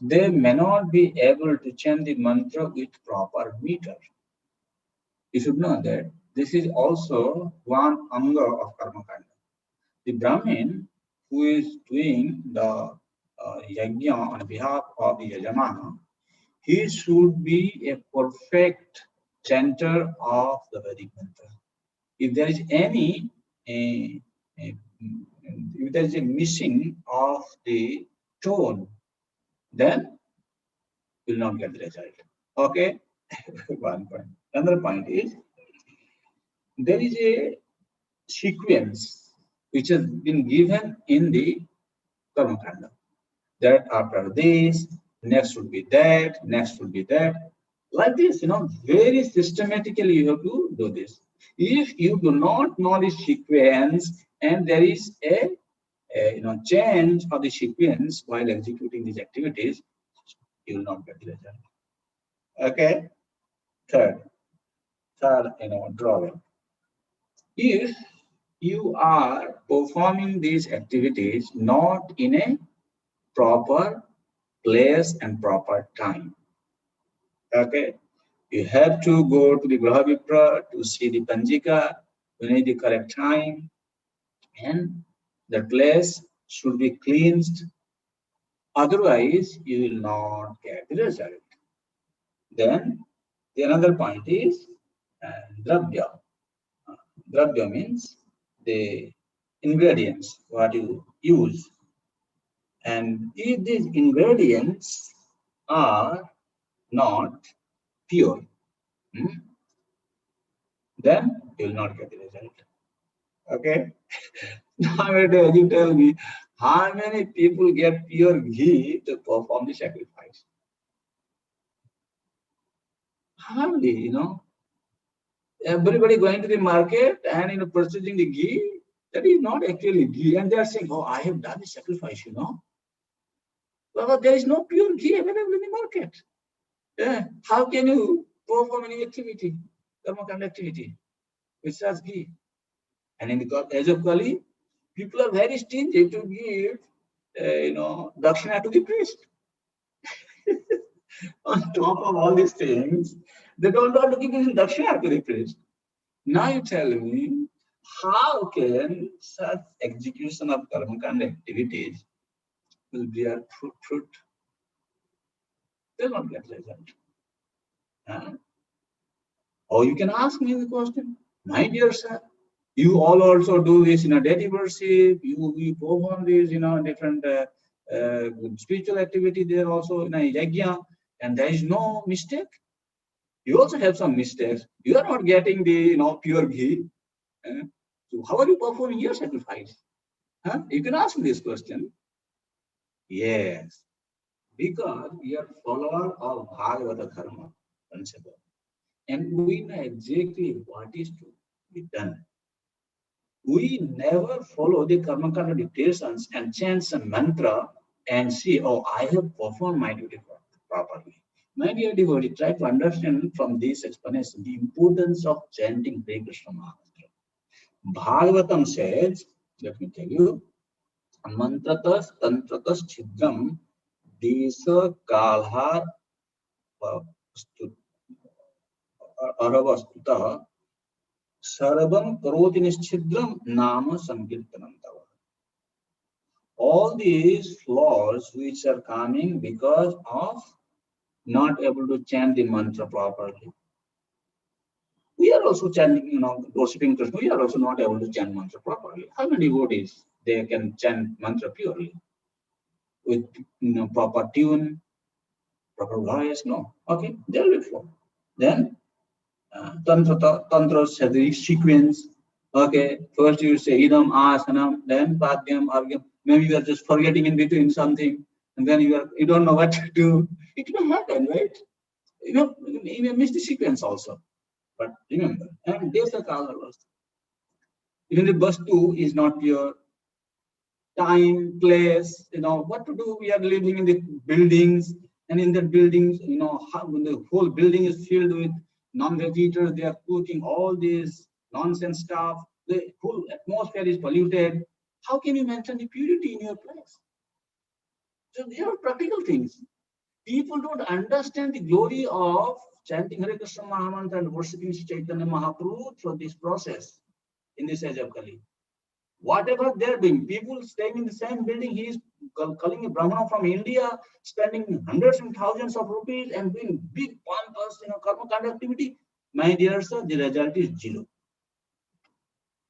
they may not be able to chant the mantra with proper meter. You should know that this is also one anga of karma kanda. The Brahmin who is doing the yajna on behalf of the yajamana, he should be a perfect chanter of the Vedic mantra. If there is any, if there is a missing of the tone, then you will not get the result. Okay, one point. Another point is there is a sequence which has been given in the karma kanda. That after this, next would be that, next would be that. Like this, very systematically you have to do this. If you do not know the sequence and there is a change of the sequence while executing these activities, you will not get the result. Okay. Third, drawing. If you are performing these activities not in a proper place and proper time, okay, you have to go to the Grahavipra to see the Panjika, you need the correct time, and the place should be cleansed. Otherwise, you will not get the result. Then, the another point is Dravya. Dravya means the ingredients, what you use. And if these ingredients are not pure, then you will not get the result. Okay? Nowadays, you tell me, how many people get pure ghee to perform the sacrifice? Hardly, Everybody going to the market and purchasing the ghee, that is not actually ghee. And they are saying, oh, I have done the sacrifice, But there is no pure ghee available in the market. Yeah. How can you perform any activity, karma kanda activity, with such ghee? And in the age of Kali, people are very stingy to give, dakshina to the priest. On top of all these things, they don't want to give dakshina to the priest. Now you tell me, how can such execution of karmakanda activities will bear fruit? They will not get result. Or you can ask me the question, my dear sir, you all also do this in a daily worship, you perform this, different spiritual activity there also in a yajna, and there is no mistake. You also have some mistakes. You are not getting the pure ghee. So how are you performing your sacrifice? You can ask me this question. Yes, because we are follower of Bhagavata Dharma principle. And we know exactly what is to be done. We never follow the karmakanda dictations and chant some mantra and see, oh, I have performed my duty properly. My dear devotee, try to understand from this explanation the importance of chanting Hare Krishna Mahamantra. Bhagavatam says, let me tell you, mantratas tantratas chidram desa kalha aravastuta sarvam karoti nischidram nama sankirtanam tava. All these flaws which are coming because of not able to chant the mantra properly. We are also chanting, worshipping Krishna. We are also not able to chant mantra properly. How many devotees they can chant mantra purely with proper tune, proper voice? No. Okay, there will be flaw. Then Tantra sequence. Okay, first you say idam, asanam, then padyam, argyam. Maybe you are just forgetting in between something, and then you don't know what to do. It will happen, right? You may miss the sequence also. But remember, and desa kala was even the Vastu is not pure. Time, place, what to do. We are living in the buildings, and in the buildings, when the whole building is filled with non-veg they are cooking all this nonsense stuff. The whole atmosphere is polluted. How can you maintain the purity in your place? So these are practical things. People don't understand the glory of chanting Hare Krishna Mahamantra and worshipping Chaitanya Mahaprabhu through this process in this age of Kali. Whatever they're doing, people staying in the same building, he is calling a Brahmana from India, spending hundreds and thousands of rupees and doing big pompous, karma kind activity. My dear sir, the result is zero.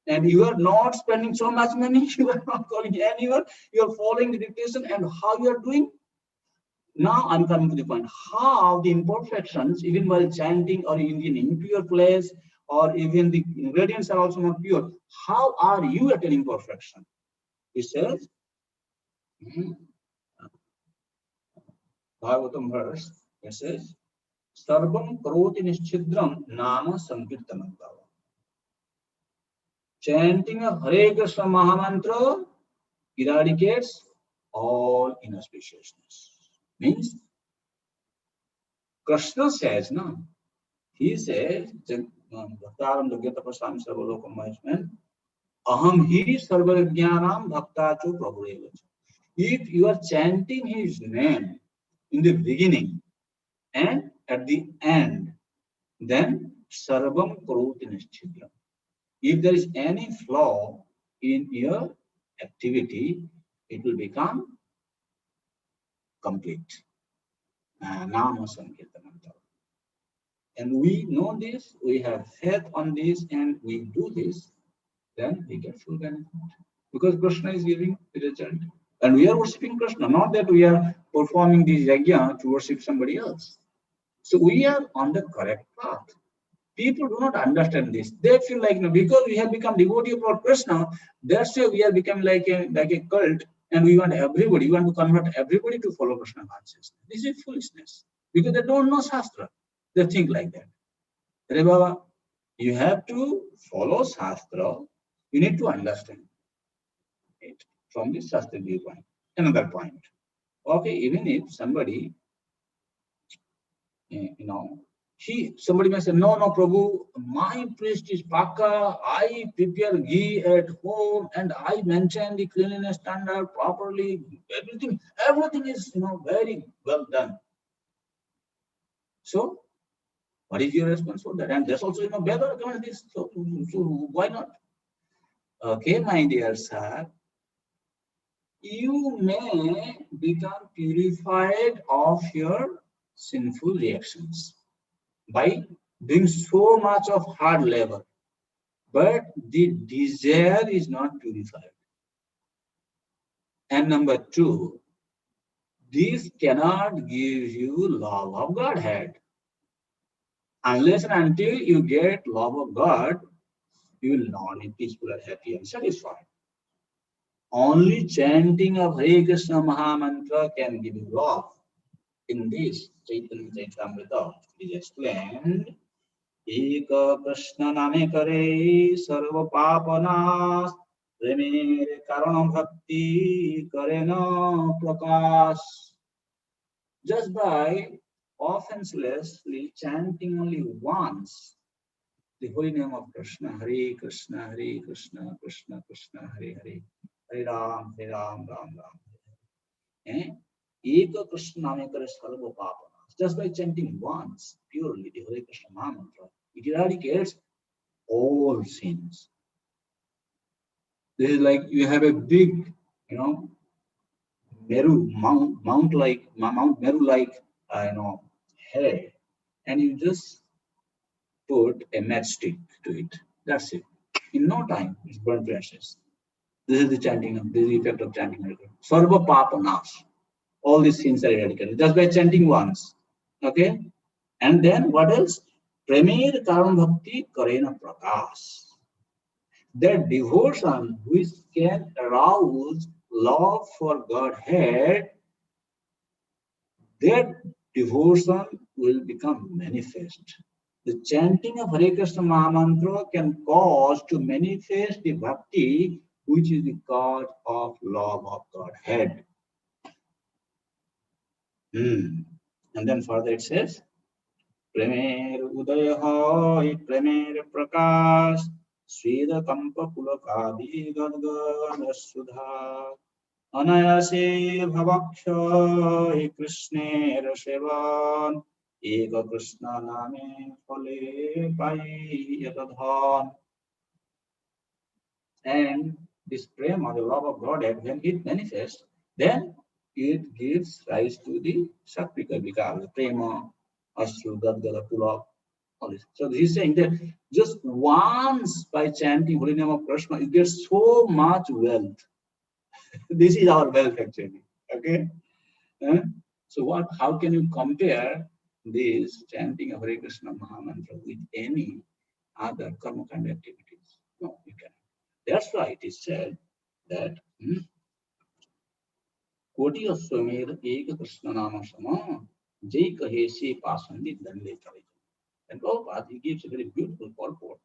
And you are not spending so much money, you are not calling anyone, you are following the dictation, and how you are doing. Now I'm coming to the point, how the imperfections, even while chanting or in an impure place, or even the ingredients are also not pure, how are you attaining perfection? He says, Bhagavatam verse, it says, Sarvam karoti nischidram nama sankirtanam bhava. Chanting of Hare Krishna Mahamantra eradicates all inauspiciousness. Means, Krishna says, no, he says, Bhaktaram Dagyata Prasam Sarvalokam Mahishman, Aham hi sarvajnanam bhaktacho prabhurevacha. If you are chanting his name in the beginning and at the end, then sarvam karoti nischidram. If there is any flaw in your activity, it will become complete. Nama sankirtanam. And we know this, we have faith on this, and we do this, then we get full benefit. Because Krishna is giving the result. And we are worshipping Krishna, not that we are performing this yajna to worship somebody else. So we are on the correct path. People do not understand this. They feel like, because we have become devotee of Krishna, that's why we are becoming like a cult, and we want to convert everybody to follow Krishna consciousness. This is foolishness. Because they don't know Shastra. They think like that. Hare Baba, you have to follow Shastra. You need to understand it from the Shastra viewpoint. Another point. Okay, even if somebody, somebody may say, no, Prabhu, my priest is Paka, I prepare ghee at home and I maintain the cleanliness standard properly. Everything is, very well done. So, what is your response for that? And that's also, better than this. So why not? Okay, my dear sir, you may become purified of your sinful reactions by doing so much of hard labor, but the desire is not purified. And number two, this cannot give you love of Godhead. Unless and until you get love of God, you will not be peaceful and happy and satisfied. Only chanting of Hare Krishna Mahamantra can give you love. In this Chaitanya Charitamrita is explained, Eka Krishna Name Kare Sarva Papanas Preme Karanam Bhakti Karena Prakash. Just by offenselessly chanting only once the holy name of Krishna, Hare Krishna, Hare Krishna, Krishna Krishna, Hare Hare, Hare Ram, Ram Ram. Eka Krishna Name Kare Sarva Papanas. Just by chanting once purely the Hare Krishna Mahamantra, it eradicates all sins. This is like you have a big, Meru Mount Meru like, hair, and you just put a matchstick to it. That's it. In no time, it's burnt to ashes. This is the effect of chanting. Sarva Papa Nash. All these sins are eradicated just by chanting once. Okay? And then what else? Premier Karma Bhakti Karena Prakash. That devotion which can arouse love for Godhead, that devotion will become manifest. The chanting of Hare Krishna Mahamantra can cause to manifest the bhakti, which is the cause of love of Godhead. And then further it says, Premer Udaya Hoy, Premer Prakash, Sweda Kampa Pulakadi Gadgada Sudha, Anayase Bhavakshay Krishne Rashevan, Eka Krishna Name Phale Pai Yatadhan. And this prema, the love of Godhead, when it manifests, then it gives rise to the Satvika Vikara, the prema, Ashru, Gadgala, Pulak, all this. So he's saying that just once by chanting Holy Name of Krishna, you get so much wealth. This is our wealth actually. Okay? So what? How can you compare this chanting of Hare Krishna Mahamantra with any other karma kind of activities? No, you cannot. That's why it is said that Koti Aswameda Eka Krishna Nama Sama Jai Kahesi Pasandi Dande Tari. And Prabhupada, he gives a very beautiful purport.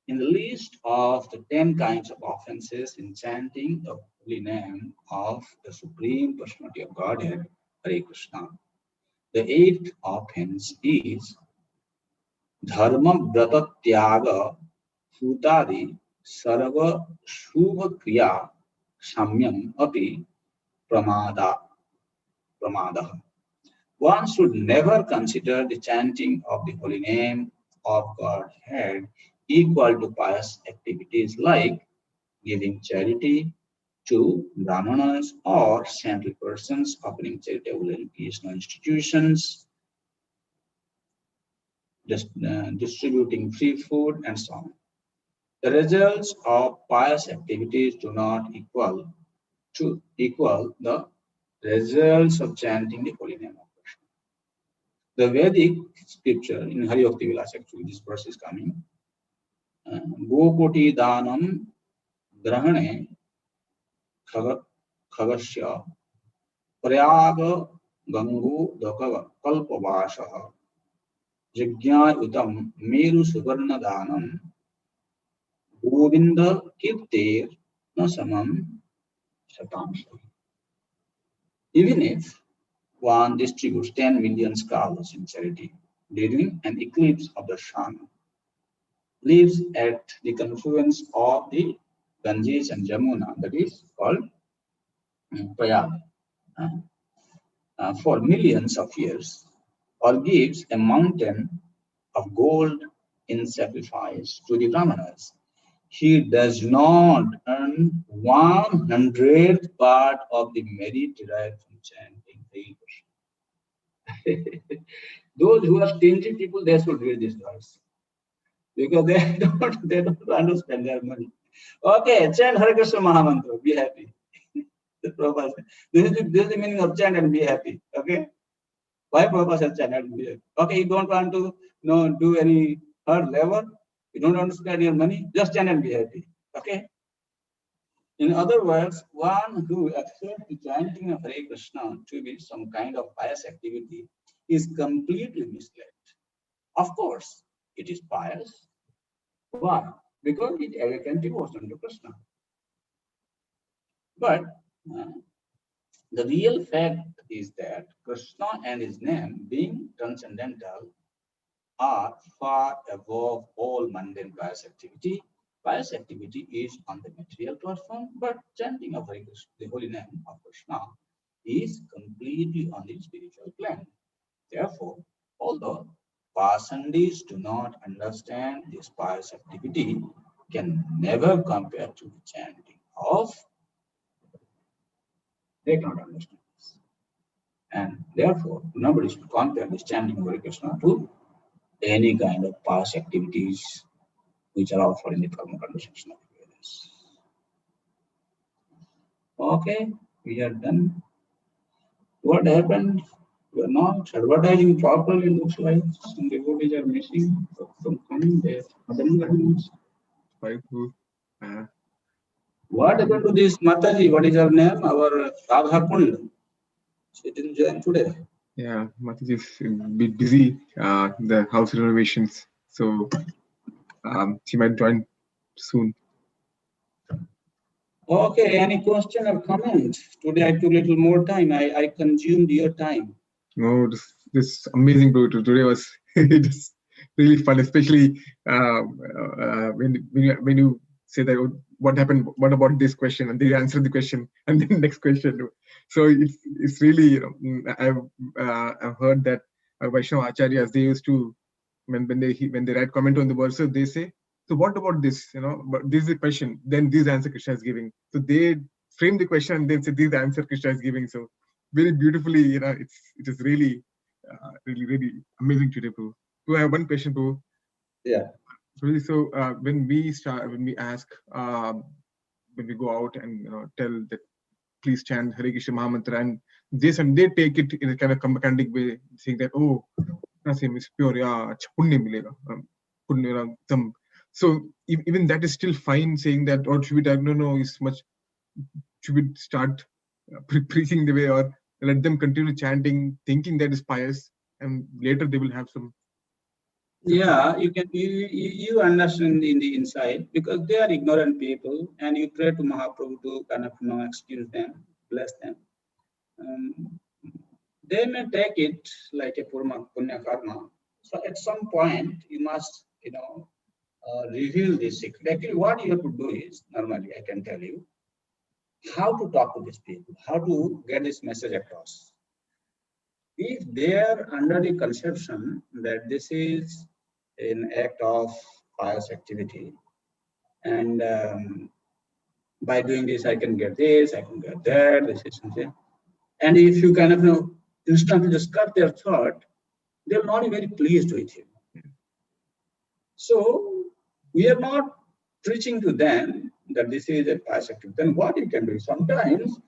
In the list of the 10 kinds of offenses in chanting the holy name of the Supreme Personality of Godhead, Hare Krishna, the 8th offense is Dharma Brata Tyaga Sutadi Sarva Shubha Kriya Samyam Api Pramada. One should never consider the chanting of the holy name of Godhead equal to pious activities like giving charity to brahmanas or saintly persons, opening charitable educational institutions, distributing free food, and so on. The results of pious activities do not equal the results of chanting the holy name of Krishna. The Vedic scripture in Hari Bhakti Vilas, actually, this verse is coming. Gokoti Danam Grahane Khagasya Prayaga Gangu Dakava Kalpavasha Jigya Utam Meru Suvarna Danam Govinda Kirtir Nasamam Shatamsa. Even if one distributes 10 million scrolls in charity during an eclipse of the sun, lives at the confluence of the Ganges and Jamuna, that is called Prayag, for millions of years, or gives a mountain of gold in sacrifice to the Brahmanas, he does not earn 100th part of the merit derived from chanting Hare Krishna. Those who are stingy people, they should read this verse because they don't understand their money. Okay, chant Hare Krishna Mahamantra, be happy. Prabhupada said, this is the meaning of chant and be happy. Okay, why Prabhupada said chant and be happy? Okay, you don't want to do any hard labor, you don't want to spend your money, just chant and be happy. Okay. In other words, one who accepts the chanting of Hare Krishna to be some kind of pious activity is completely misled. Of course, it is pious. Why? Because it awakens devotion to Krishna. But the real fact is that Krishna and his name, being transcendental, are far above all mundane pious activity. Pious activity is on the material platform, but chanting of Hare Krishna, the holy name of Krishna, is completely on the spiritual plane. Therefore, although Pasandis do not understand this pious activity, can never compare to the chanting of, they cannot understand this. And therefore, nobody should compare this chanting of Hare Krishna to any kind of past activities which are offered in the karma conditions of Vedas. Okay, we are done. What happened? You are not advertising properly, looks like some devotees are missing from coming there. Right, Prabhu. What happened to this Mataji? What is her name? Our Radha Kund. She didn't join today. Yeah, Mataji is a bit busy, the house renovations. So she might join soon. Okay, any question or comment? Today I took a little more time. I consumed your time. No, this amazing, bro. Today was just really fun, especially when you say that, "Oh, what happened? What about this question?" And they answer the question, and then next question. So it's really, I've heard that Vaishnava acharyas, they used to, when they write comment on the verse, they say, so what about this? But this is the question. Then this answer Krishna is giving. So they frame the question and then say this answer Krishna is giving. So very beautifully, it is really, really amazing today, bro. So I have one question, bro. Yeah. Really, so when we ask, when we go out and tell that please chant Hare Krishna Mahamantra, and they take it in a kind of comedic way, saying that, oh, same is pure, yeah, अच्छा पुण्य मिलेगा, पुण्य, some. So even that is still fine, saying that, or should we tell, no, is much, should we start preaching the way, or let them continue chanting, thinking that is pious, and later they will have some. Yeah, you understand in the inside because they are ignorant people, and you pray to Mahaprabhu to kind of excuse them, bless them. They may take it like a punya karma. So at some point you must reveal this secret. Actually, what you have to do is normally I can tell you how to talk to these people, how to get this message across. If they are under the conception that this is an act of pious activity, and by doing this I can get this, I can get that, this is something. And if you kind of instantly just cut their thought, they're not very pleased with you. So we are not preaching to them that this is a pious activity. Then what you can do? Sometimes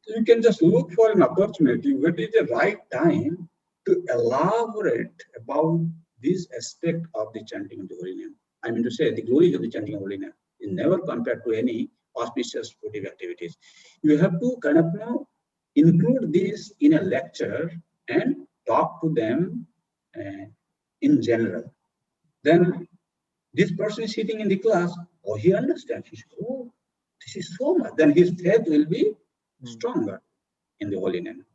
you can just look for an opportunity when it is the right time to elaborate about this aspect of the chanting of the holy name. I mean to say the glories of the chanting of holy name is never compared to any auspicious sportive activities. You have to kind of include this in a lecture and talk to them in general. Then this person is sitting in the class, oh, he understands. He says, oh, this is so much. Then his faith will be stronger in the holy name.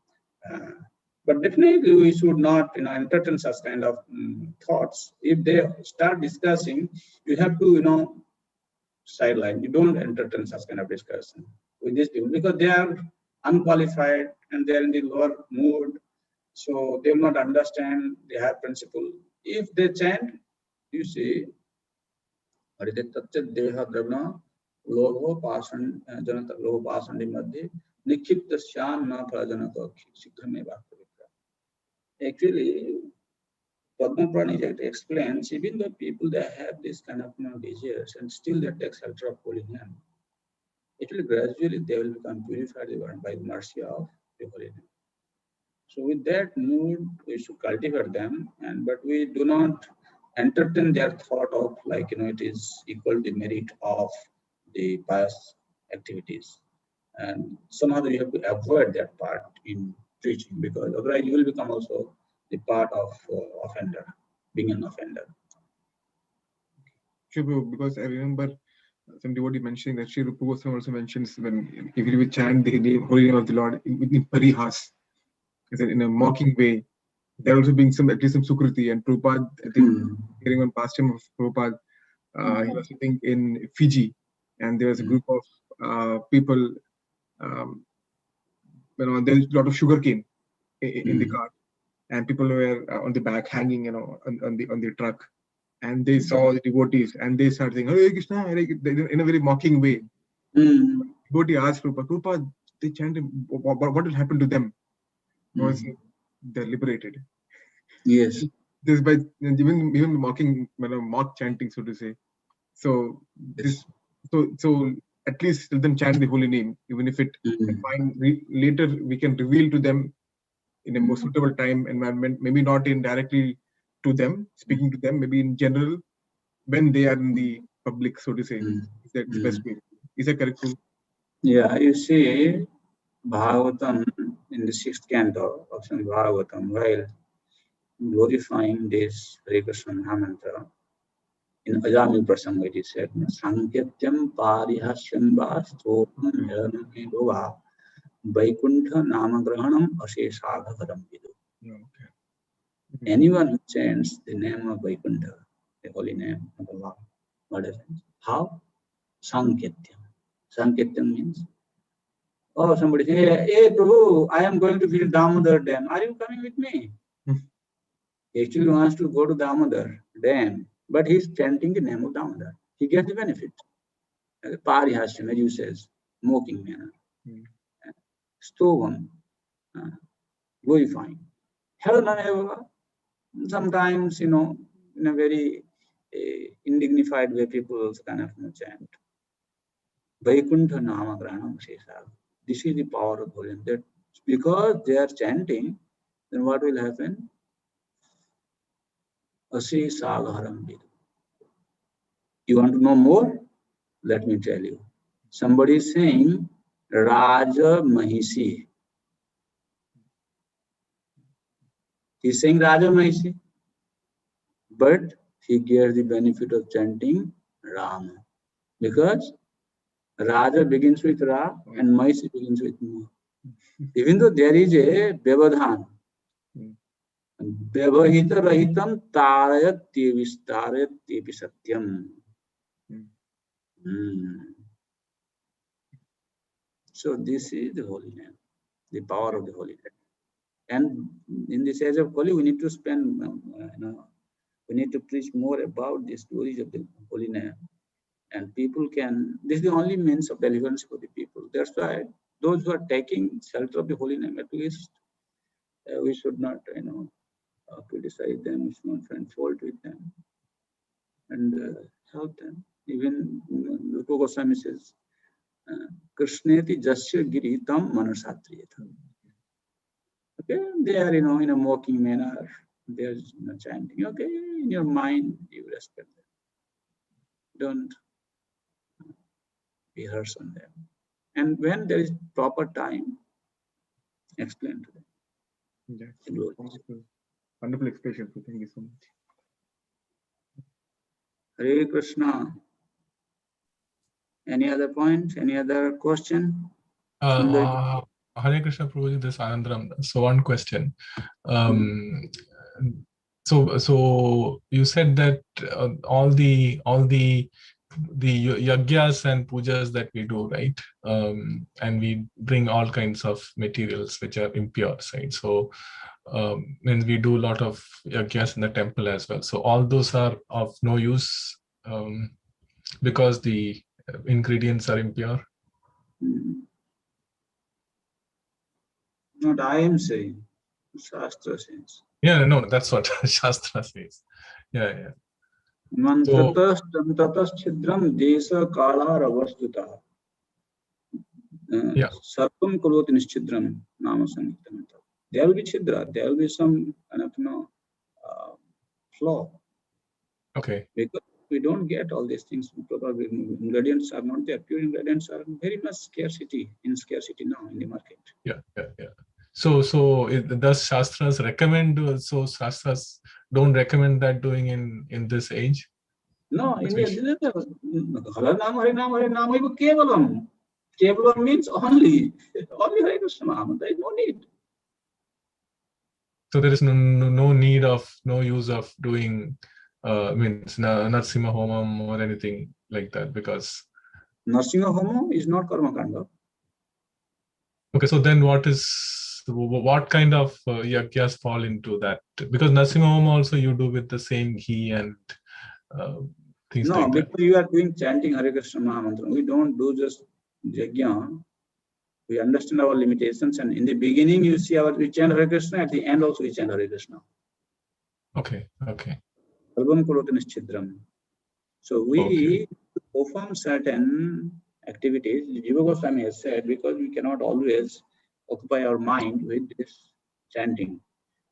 But definitely we should not entertain such kind of thoughts. If they start discussing, you have to sideline. You don't entertain such kind of discussion with these people because they are unqualified and they are in the lower mood. So they will not understand the higher principle. If they chant, you see, actually, Padmanayana explains, even though people they have this kind of desires and still they take shelter of holy name, actually gradually they will become purified by the mercy of the holy name. So with that mood, we should cultivate them, but we do not entertain their thought of it is equal to merit of the pious activities. And somehow you have to avoid that part in preaching because otherwise you will become also the part of offender, being an offender. Sure, because I remember some devotee mentioning that Sri Rupa Goswami also mentions when if you chant the holy name of the Lord in parihas, in a mocking way, there also being at least some sukriti. And Prabhupada, I think, hearing one pastime of Prabhupada, he was sitting in Fiji, and there was a group of people. There's a lot of sugarcane in the car, and people were on the back hanging, on the truck, and they saw the devotees, and they started saying, "Hare Krishna, Hare Krishna," in a very mocking way. Devotee asked Prabhupada, they chanted, what will happen to them? Because they're liberated. Yes. This by even mocking, mock chanting, so to say. So this, so at least let them chant the holy name, even if it later we can reveal to them in a more suitable time environment, maybe not in directly to them, speaking to them, maybe in general, when they are in the public, so to say. Is that the best way? Is that correct? Yeah, you see, Bhagavatam in the 6th canto of Srimad Bhagavatam, while glorifying this Hare Krishna Mahamantra, in Ajami Prasanga it is said, Sanketyam Parihasyam Vastopam Heraname Bhava Vaikuntha Namagrahanam Asesagharam Vidu. Anyone who chants the name of Vaikuntha, the holy name of Allah, what happens? How? Sanketyam. Sanketyam means, oh, somebody say, hey, Prabhu, I am going to visit Damodar Dam. Are you coming with me? He actually wants to go to Damodar Dam, but he's chanting the name of Damodar. He gets the benefit. Parihasyan, as you says, mocking manner. Stovam, glorifying. Heranameva, sometimes, in a very indignified way, people kind of chant. Vaikuntha Namagranam Shesha. This is the power of holiness. That because they are chanting, then what will happen? Asesagharam Vidu. You want to know more? Let me tell you. Somebody is saying Raja Mahisi. He's saying Raja Mahisi, but he gets the benefit of chanting Rama. Because Raja begins with Ra and Mahisi begins with Ma. Even though there is a Vyavadhan, Vyavahita Rahitam Tarayat Tevistarayat Tepi Satyam. So this is the holy name, the power of the holy name. And in this age of Kali, we need to spend, we need to preach more about the stories of the holy name. And people can, this is the only means of deliverance for the people. That's why those who are taking shelter of the holy name, at least we should not, criticize them, we should not find fault with them, and help them. Even Rupa Goswami says, Krishneti Jasya Giri Tam Manasatriyata. Okay, they are, in a mocking manner, they are chanting. Okay, in your mind, you respect them. Don't be harsh on them. And when there is proper time, explain to them. Yes. Wonderful explanation. Thank you so much. Hare Krishna. Any other point? Any other question? Hare Krishna Prabhuji, this Anandram. So one question. So you said that all the yagyas and pujas that we do, right? And we bring all kinds of materials which are impure, right? So when we do a lot of yagyas in the temple as well. So all those are of no use because the ingredients are impure. Not I am saying, Shastra says. Yeah, no, that's what Shastra says. Yeah. Mantratas tantatas chidram desa kalara vastuta. Sarvam karoti nischidram nama sankirtanam. There will be chidra, there will be some kind of flaw. Okay. Because we don't get all these things. Probably ingredients are not there. Pure ingredients are very much scarcity now in the market. Yeah. So does Shastras recommend? So Shastras don't recommend that doing in this age. No, in Harinam Kevalam. Kevalam means only Hare Krishna. There is no need. So there is no need of, no use of doing means Narsimha Homam or anything like that, because Narsimha Homam is not Karma Kanda. Okay, so then what kind of yagyas fall into that? Because Narsimha Homam also you do with the same ghee and things like that. No, because you are doing chanting Hare Krishna Mahamantra. We don't do just yajna. We understand our limitations, and in the beginning you see we chant Hare Krishna, at the end also we chant Hare Krishna. Okay. Sarvam karoti nischidram. So we perform certain activities. Jiva Goswami has said, because we cannot always occupy our mind with this chanting.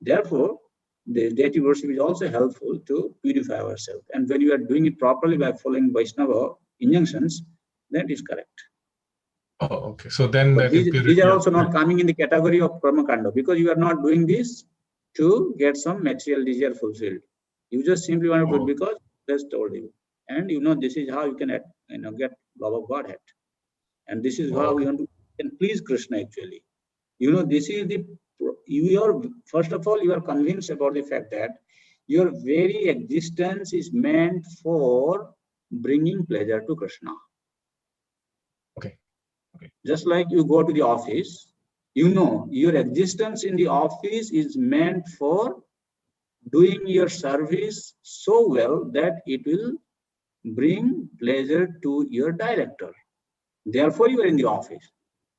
Therefore, the deity worship is also helpful to purify ourselves. And when you are doing it properly by following Vaishnava injunctions, that is correct. Oh, okay. So then But that these are also not coming in the category of karma kanda, because you are not doing this to get some material desire fulfilled. You just simply want to do it because just told you. And this is how you can get love of Godhead. And this is how you can please Krishna actually. This is first of all, you are convinced about the fact that your very existence is meant for bringing pleasure to Krishna. Okay. Just like you go to the office, your existence in the office is meant for doing your service so well that it will bring pleasure to your director. Therefore, you are in the office.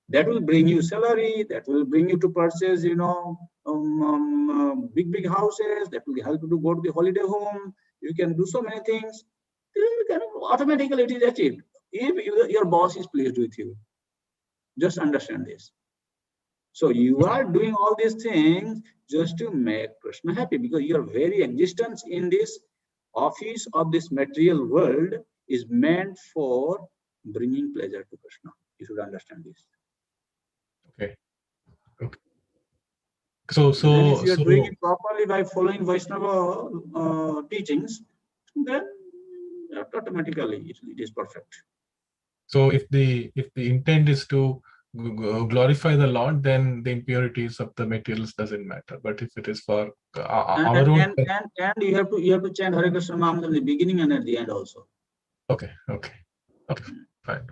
That will bring you salary, that will bring you to purchase, big houses, that will help you to go to the holiday home. You can do so many things. Automatically it is achieved if your boss is pleased with you. Just understand this. So you are doing all these things just to make Krishna happy, because your very existence in this office of this material world is meant for bringing pleasure to Krishna. You should understand this. Okay. So if you are doing it properly by following Vaishnava teachings, then automatically it is perfect. So if the intent is to glorify the Lord, then the impurities of the materials doesn't matter. But if it is for our own, and you have to chant Hare Krishna Mahamudra in the beginning and at the end also. Okay, fine.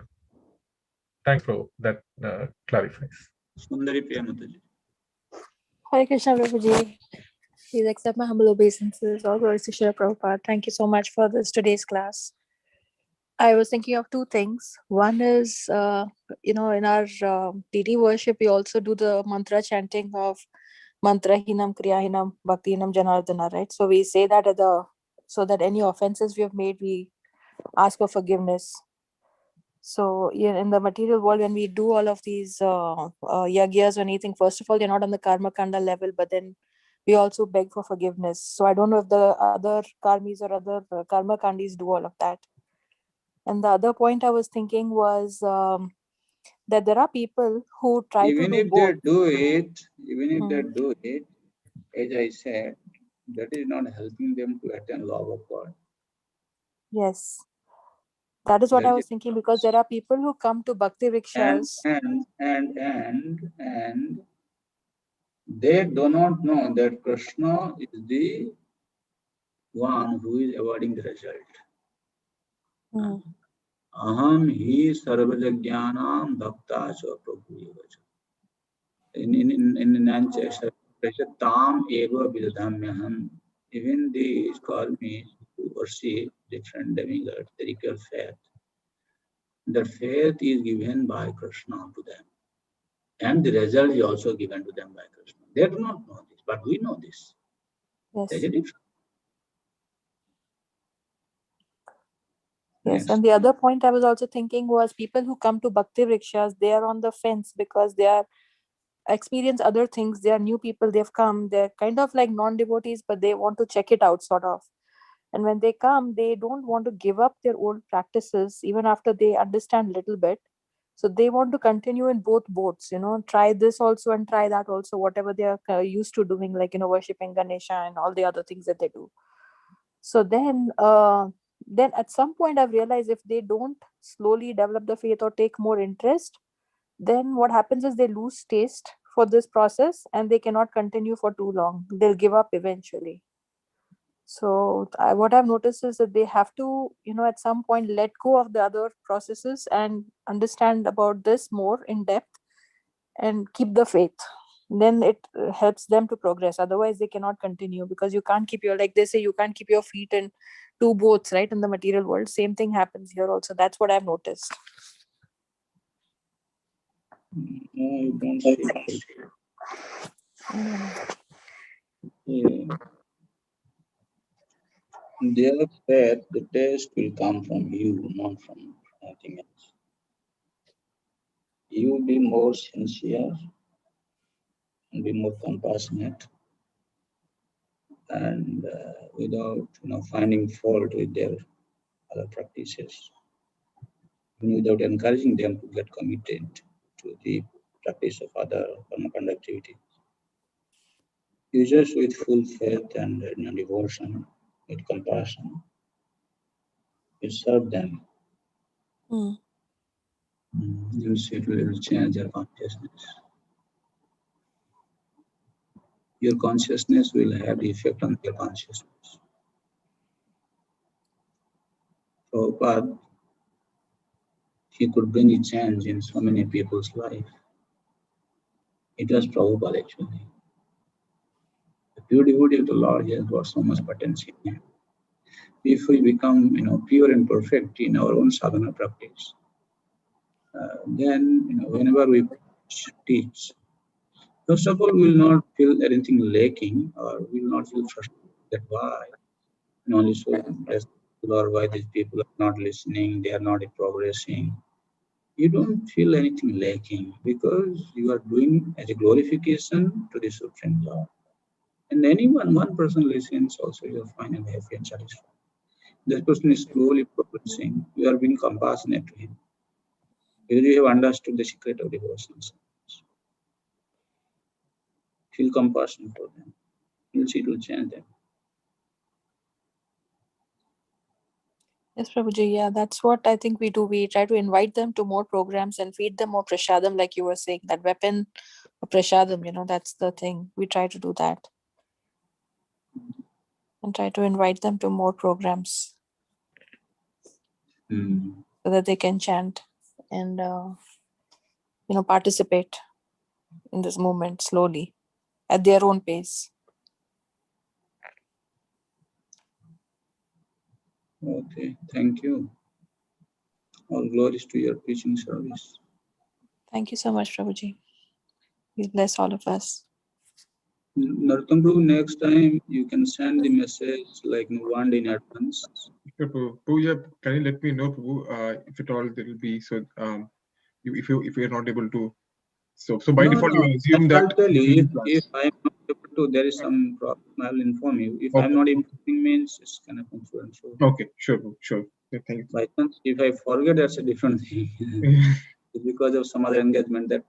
Thanks, bro. That clarifies. Sundari Priyamataji. Hare Krishna, Prabhuji. Please accept my humble obeisances. All glories to Srila Prabhupada. Thank you so much for today's class. I was thinking of two things. One is, in our deity worship, we also do the mantra chanting of mantra hinam, kriya hinam, bhakti hinam, janardana, right? So we say that so that any offenses we have made, we ask for forgiveness. So in the material world, when we do all of these yagyas or anything, first of all, they're not on the karma kanda level, but then we also beg for forgiveness. So I don't know if the other karmis or other karma kandis do all of that. And the other point I was thinking was that there are people who try even to do if both. they do it, as I said, that is not helping them to attain love of God. Yes. That is what I was thinking, because there are people who come to bhakti rickshaws. And they do not know that Krishna is the one who is awarding the result. Aham hi sarvajagyanam bhakta cha prabhu. In Tam eva vidadhamyaham. Even these karmis who worship different demigods, they require faith. The faith is given by Krishna to them. And the result is also given to them by Krishna. They do not know this, but we know this. Yes. There's a difference. Yes, and the other point I was also thinking was people who come to bhakti rickshaws, they are on the fence because they are experience other things. They are new people, they've come, they're kind of like non-devotees, but they want to check it out sort of. And when they come, they don't want to give up their old practices even after they understand a little bit. So they want to continue in both boats, try this also and try that also, whatever they are used to doing, like, worshipping Ganesha and all the other things that they do. So then at some point I've realized if they don't slowly develop the faith or take more interest, then what happens is they lose taste for this process and they cannot continue for too long. They'll give up eventually. So what I've noticed is that they have to, at some point let go of the other processes and understand about this more in depth and keep the faith. Then it helps them to progress. Otherwise they cannot continue, because you can't keep like they say, you can't keep your feet in two boats, right? In the material world, same thing happens here also. That's what I've noticed. No, you don't see. Their faith, the taste will come from you, not from anything else. You be more sincere, and be more compassionate, and without finding fault with their other practices, without encouraging them to get committed to the practice of other karmakanda activities. You just with full faith and devotion, with compassion, you serve them. Mm. You'll see it will change your consciousness. Your consciousness will have the effect on your consciousness. Prabhupada, he could bring a change in so many people's life. It was Prabhupada actually. The pure devotee of the Lord has got so much potential. If we become pure and perfect in our own sadhana practice, then whenever we teach, first of all, we will not feel anything lacking, or we will not feel frustrated that why only so less people, or why these people are not listening, they are not progressing. You don't feel anything lacking because you are doing as a glorification to the Supreme Lord. And anyone, one person listens, also you are fine and happy and satisfied. That person is slowly progressing. You are being compassionate to him because you have understood the secret of devotion. Feel compassion for them. You'll see it will change them. Yes, Prabhuji. Yeah, that's what I think we do. We try to invite them to more programs and feed them more prashadam, like you were saying, that weapon of prashadam, that's the thing. We try to do that. And try to invite them to more programs so that they can chant and, participate in this movement slowly at their own pace. Okay, thank you. All glories to your preaching service. Thank you so much, Prabhuji. Please bless all of us. Narottam Prabhu, next time you can send the message like one day in advance. Prabhu, can you let me know, Prabhu, if at all there will be, so if you are not able to, so by default you will assume that. I'll tell you, if I'm not able to, there is some problem, I'll inform you. If I'm not informing, means it's kind of influential. Okay, sure. Yeah, thank you. By chance, if I forget, that's a different thing. It's because of some other engagement that